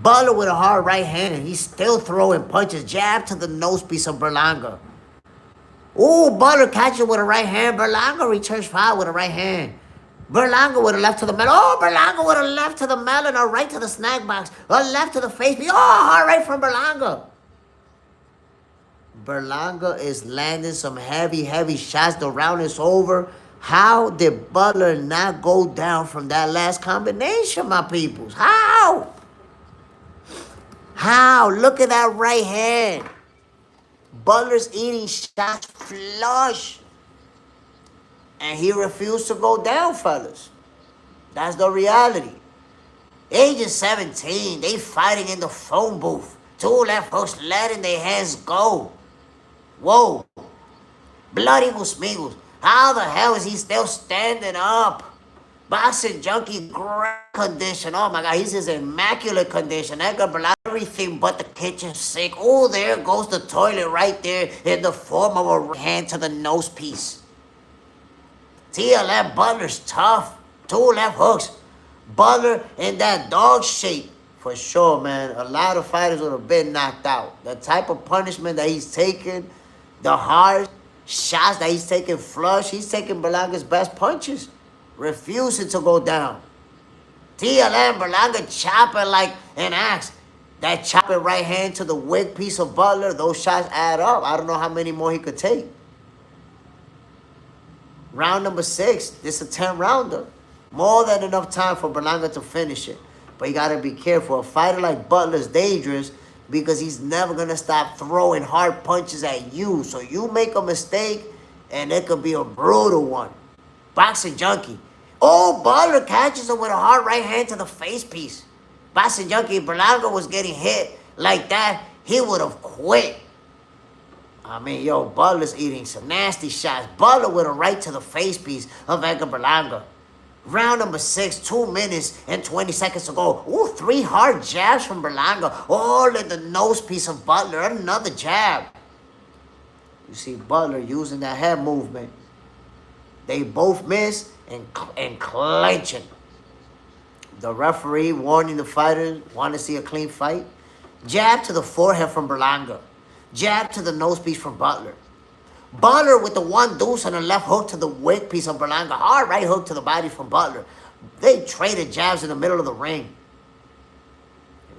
Butler with a hard right hand. He's still throwing punches. Jab to the nose piece of Berlanga. Ooh, Butler catches with a right hand. Berlanga returns fire with a right hand. Berlanga with a left to the melon. Oh, Berlanga with a left to the melon. A right to the snack box. A left to the face piece. Oh, hard right from Berlanga. Berlanga is landing some heavy shots. The round is over. How did Butler not go down from that last combination, my peoples? How? How? Look at that right hand. Butler's eating shots flush. And he refused to go down, fellas. That's the reality. Age is 17. They fighting in the phone booth. 2 left hooks letting their hands go. Whoa. Bloody Gusmigos. How the hell is he still standing up? Boxing junkie, great condition. Oh my God, he's in immaculate condition. That got everything but the kitchen sink. Oh, there goes the toilet right there in the form of a hand to the nose piece. TLF Butler's tough. 2 left hooks. Butler in that dog shape. For sure, man. A lot of fighters would have been knocked out. The type of punishment that he's taking, the hard shots that he's taking flush, he's taking Berlanga's best punches. Refusing to go down. TLM Berlanga chopping like an axe. That chopping right hand to the wig piece of Butler, those shots add up. I don't know how many more he could take. Round number 6. This is a 10-rounder. More than enough time for Berlanga to finish it. But you got to be careful. A fighter like Butler's dangerous because he's never going to stop throwing hard punches at you. So you make a mistake, and it could be a brutal one. Boxing junkie. Oh, Butler catches him with a hard right hand to the face piece. Boxing junkie, if Berlanga was getting hit like that, he would have quit. I mean, yo, Butler's eating some nasty shots. Butler with a right to the face piece of Edgar Berlanga. Round number 6, 2 minutes and 20 seconds to go. Ooh, 3 hard jabs from Berlanga. All in the nose piece of Butler. Another jab. You see Butler using that head movement. They both miss and clenching. The referee warning the fighters, want to see a clean fight. Jab to the forehead from Berlanga. Jab to the nose piece from Butler. Butler with the one deuce and a left hook to the wig piece of Berlanga. Hard right hook to the body from Butler. They traded jabs in the middle of the ring.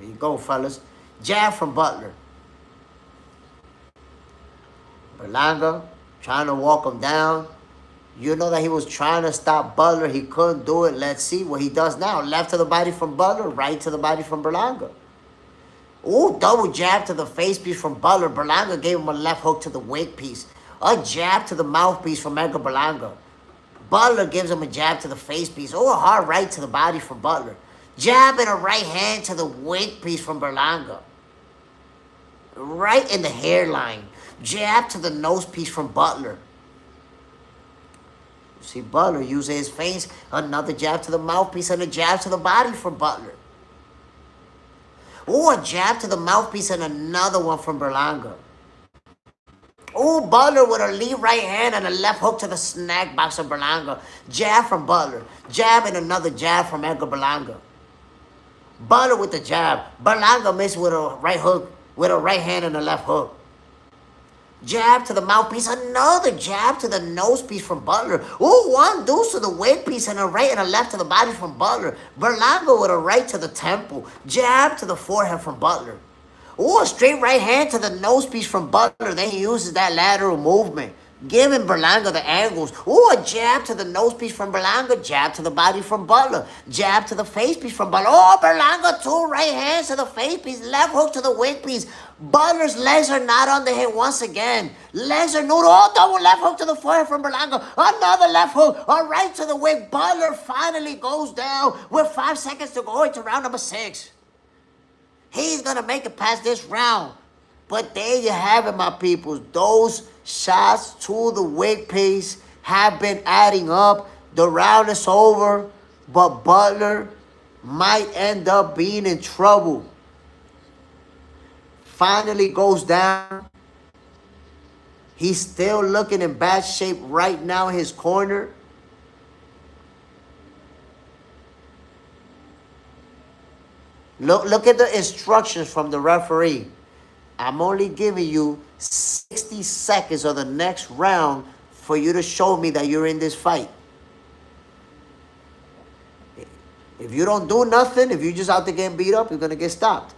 Here you go, fellas. Jab from Butler. Berlanga trying to walk him down. You know that he was trying to stop Butler. He couldn't do it. Let's see what he does now. Left to the body from Butler. Right to the body from Berlanga. Ooh, double jab to the face piece from Butler. Berlanga gave him a left hook to the wig piece. A jab to the mouthpiece from Edgar Berlanga. Butler gives him a jab to the face piece. Oh, a hard right to the body from Butler. Jab and a right hand to the wig piece from Berlanga. Right in the hairline. Jab to the nose piece from Butler. You see Butler using his face. Another jab to the mouthpiece and a jab to the body from Butler. Oh, a jab to the mouthpiece and another one from Berlanga. Oh, Butler with a lead right hand and a left hook to the snack box of Berlanga. Jab from Butler. Jab and another jab from Edgar Berlanga. Butler with the jab. Berlanga missed with a right hook, with a right hand and a left hook. Jab to the mouthpiece. Another jab to the nose piece from Butler. Ooh, one deuce to the wig piece and a right and a left to the body from Butler. Berlanga with a right to the temple. Jab to the forehead from Butler. Ooh, a straight right hand to the nose piece from Butler. Then he uses that lateral movement, giving Berlanga the angles. Ooh, a jab to the nose piece from Berlanga. Jab to the body from Butler. Jab to the face piece from Butler. Oh, Berlanga, 2 right hands to the face piece. Left hook to the wig piece. Butler's legs are not on the hit once again. Legs are noodle. Oh, double left hook to the forehead from Berlanga. Another left hook. A right to the wig. Butler finally goes down with 5 seconds to go into round number 6. He's going to make it past this round. But there you have it, my peoples. Those shots to the wig piece have been adding up. The round is over, but Butler might end up being in trouble. Finally goes down. He's still looking in bad shape right now in his corner. Look at the instructions from the referee. I'm only giving you 60 seconds of the next round for you to show me that you're in this fight. If you don't do nothing, if you're just out there getting beat up, you're going to get stopped.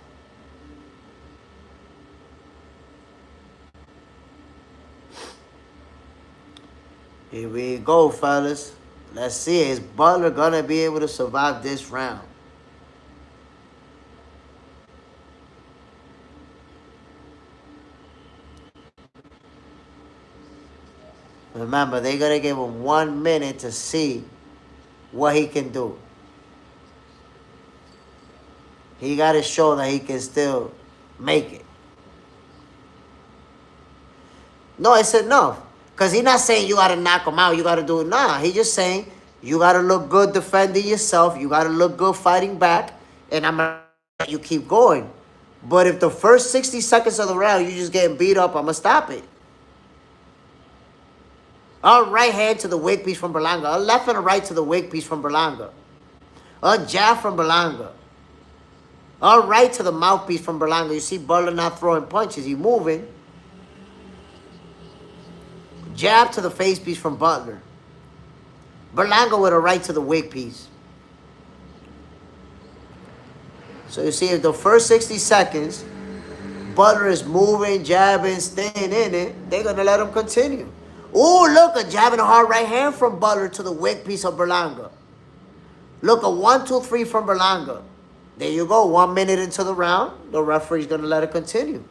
Here we go, fellas. Let's see. Is Butler going to be able to survive this round? Remember, they're going to give him 1 minute to see what he can do. He got to show that he can still make it. No, it's enough. Because he's not saying you got to knock him out. You got to do it. Nah, he's just saying you got to look good defending yourself. You got to look good fighting back. And I'm going to let you keep going. But if the first 60 seconds of the round you're just getting beat up, I'm going to stop it. A right hand to the wig piece from Berlanga. A left and a right to the wig piece from Berlanga. A jab from Berlanga. A right to the mouthpiece from Berlanga. You see Butler not throwing punches. He's moving. Jab to the face piece from Butler. Berlanga with a right to the wig piece. So you see, if the first 60 seconds, Butler is moving, jabbing, staying in it, they're going to let him continue. Oh, look, a jab and a hard right hand from Butler to the wig piece of Berlanga. Look, a 1, 2, 3 from Berlanga. There you go. 1 minute into the round, the referee's gonna let it continue.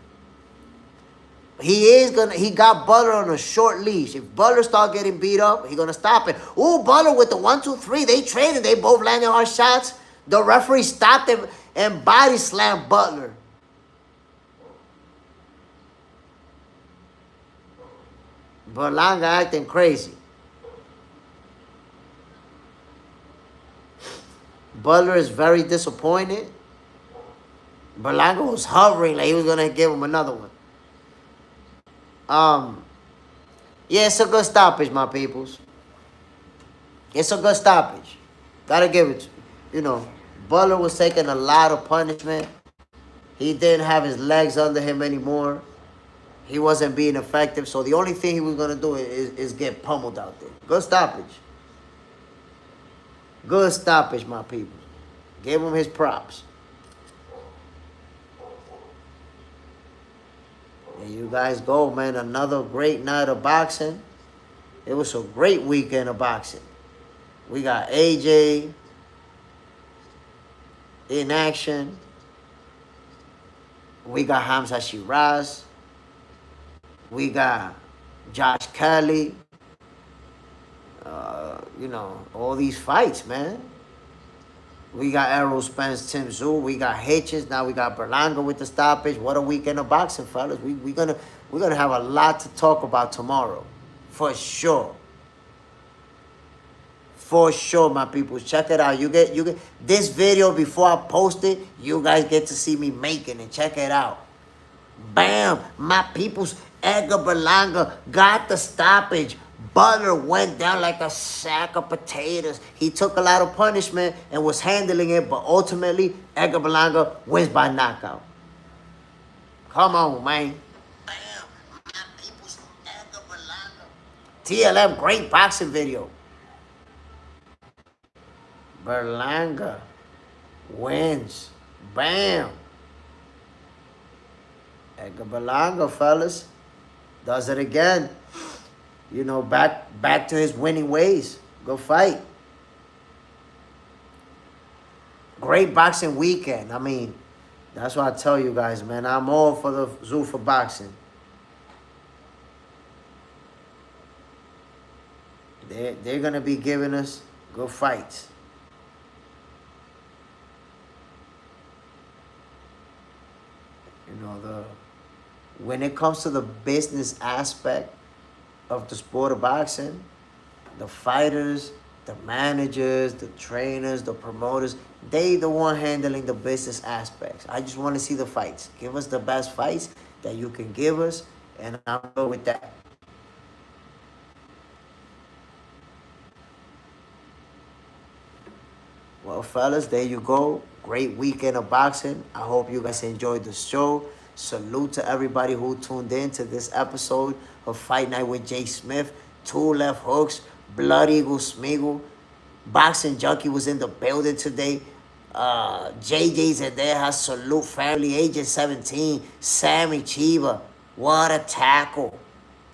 He got Butler on a short leash. If Butler start getting beat up, he gonna stop it. Ooh, Butler with the 1-2-3. They traded. They both landed hard shots. The referee stopped him and body slammed Butler. Berlanga acting crazy. Butler is very disappointed. Berlanga was hovering like he was gonna give him another one. Yeah, it's a good stoppage, my peoples. It's a good stoppage. Gotta give it to you. You know, Butler was taking a lot of punishment. He didn't have his legs under him anymore. He wasn't being effective. So the only thing he was going to do is get pummeled out there. Good stoppage. Good stoppage, my people. Give him his props. There you guys go, man. Another great night of boxing. It was a great weekend of boxing. We got AJ in action. We got Hamza Shiraz. We got Josh Kelly. You know, all these fights, man. We got Errol Spence, Tim Tszyu. We got Hitches. Now we got Berlanga with the stoppage. What a weekend of boxing, fellas. We're gonna have a lot to talk about tomorrow, for sure. For sure, my people. Check it out. You get this video before I post it. You guys get to see me making it. Check it out. Bam, my peoples. Edgar Berlanga got the stoppage. Butler went down like a sack of potatoes. He took a lot of punishment and was handling it, but ultimately, Edgar Berlanga wins by knockout. Come on, man. Bam, my peoples. Edgar Berlanga. TLM, great boxing video. Berlanga wins. Bam. Edgar Berlanga, fellas, does it again. You know, back to his winning ways. Go fight. Great boxing weekend. I mean, that's what I tell you guys, man. I'm all for the zoo for boxing. They're going to be giving us good fights. You know, when it comes to the business aspect of the sport of boxing, the fighters, the managers, the trainers, the promoters, they the one handling the business aspects. I just want to see the fights. Give us the best fights that you can give us, and I'm good with that. Well, fellas, there you go. Great weekend of boxing. I hope you guys enjoyed the show. Salute to everybody who tuned in to this episode of Fight Night with JSmiff. 2 left hooks. Blood Eagle Smeagol. Boxing Junkie was in the building today. JJ's in there. Salute family. Agent 17. Sammy Chiba. What a tackle.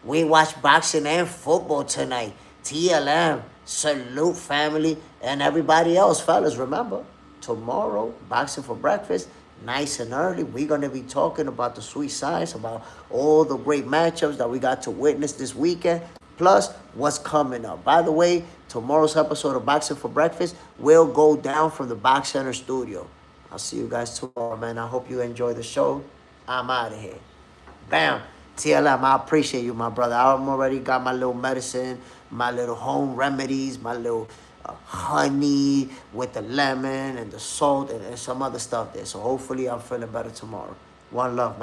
We watch boxing and football tonight. TLM. Salute family and everybody else, fellas. Remember, tomorrow, boxing for breakfast, nice and early. We're going to be talking about the sweet science, about all the great matchups that we got to witness this weekend, plus what's coming up. By the way, tomorrow's episode of Boxing for Breakfast will go down from the Box Center studio. I'll see you guys tomorrow, man. I hope you enjoy the show. I'm out of here. Bam. TLM, I appreciate you, my brother. I'm already got my little medicine, my little home remedies, my little honey with the lemon and the salt and some other stuff there. So hopefully I'm feeling better tomorrow. One love, my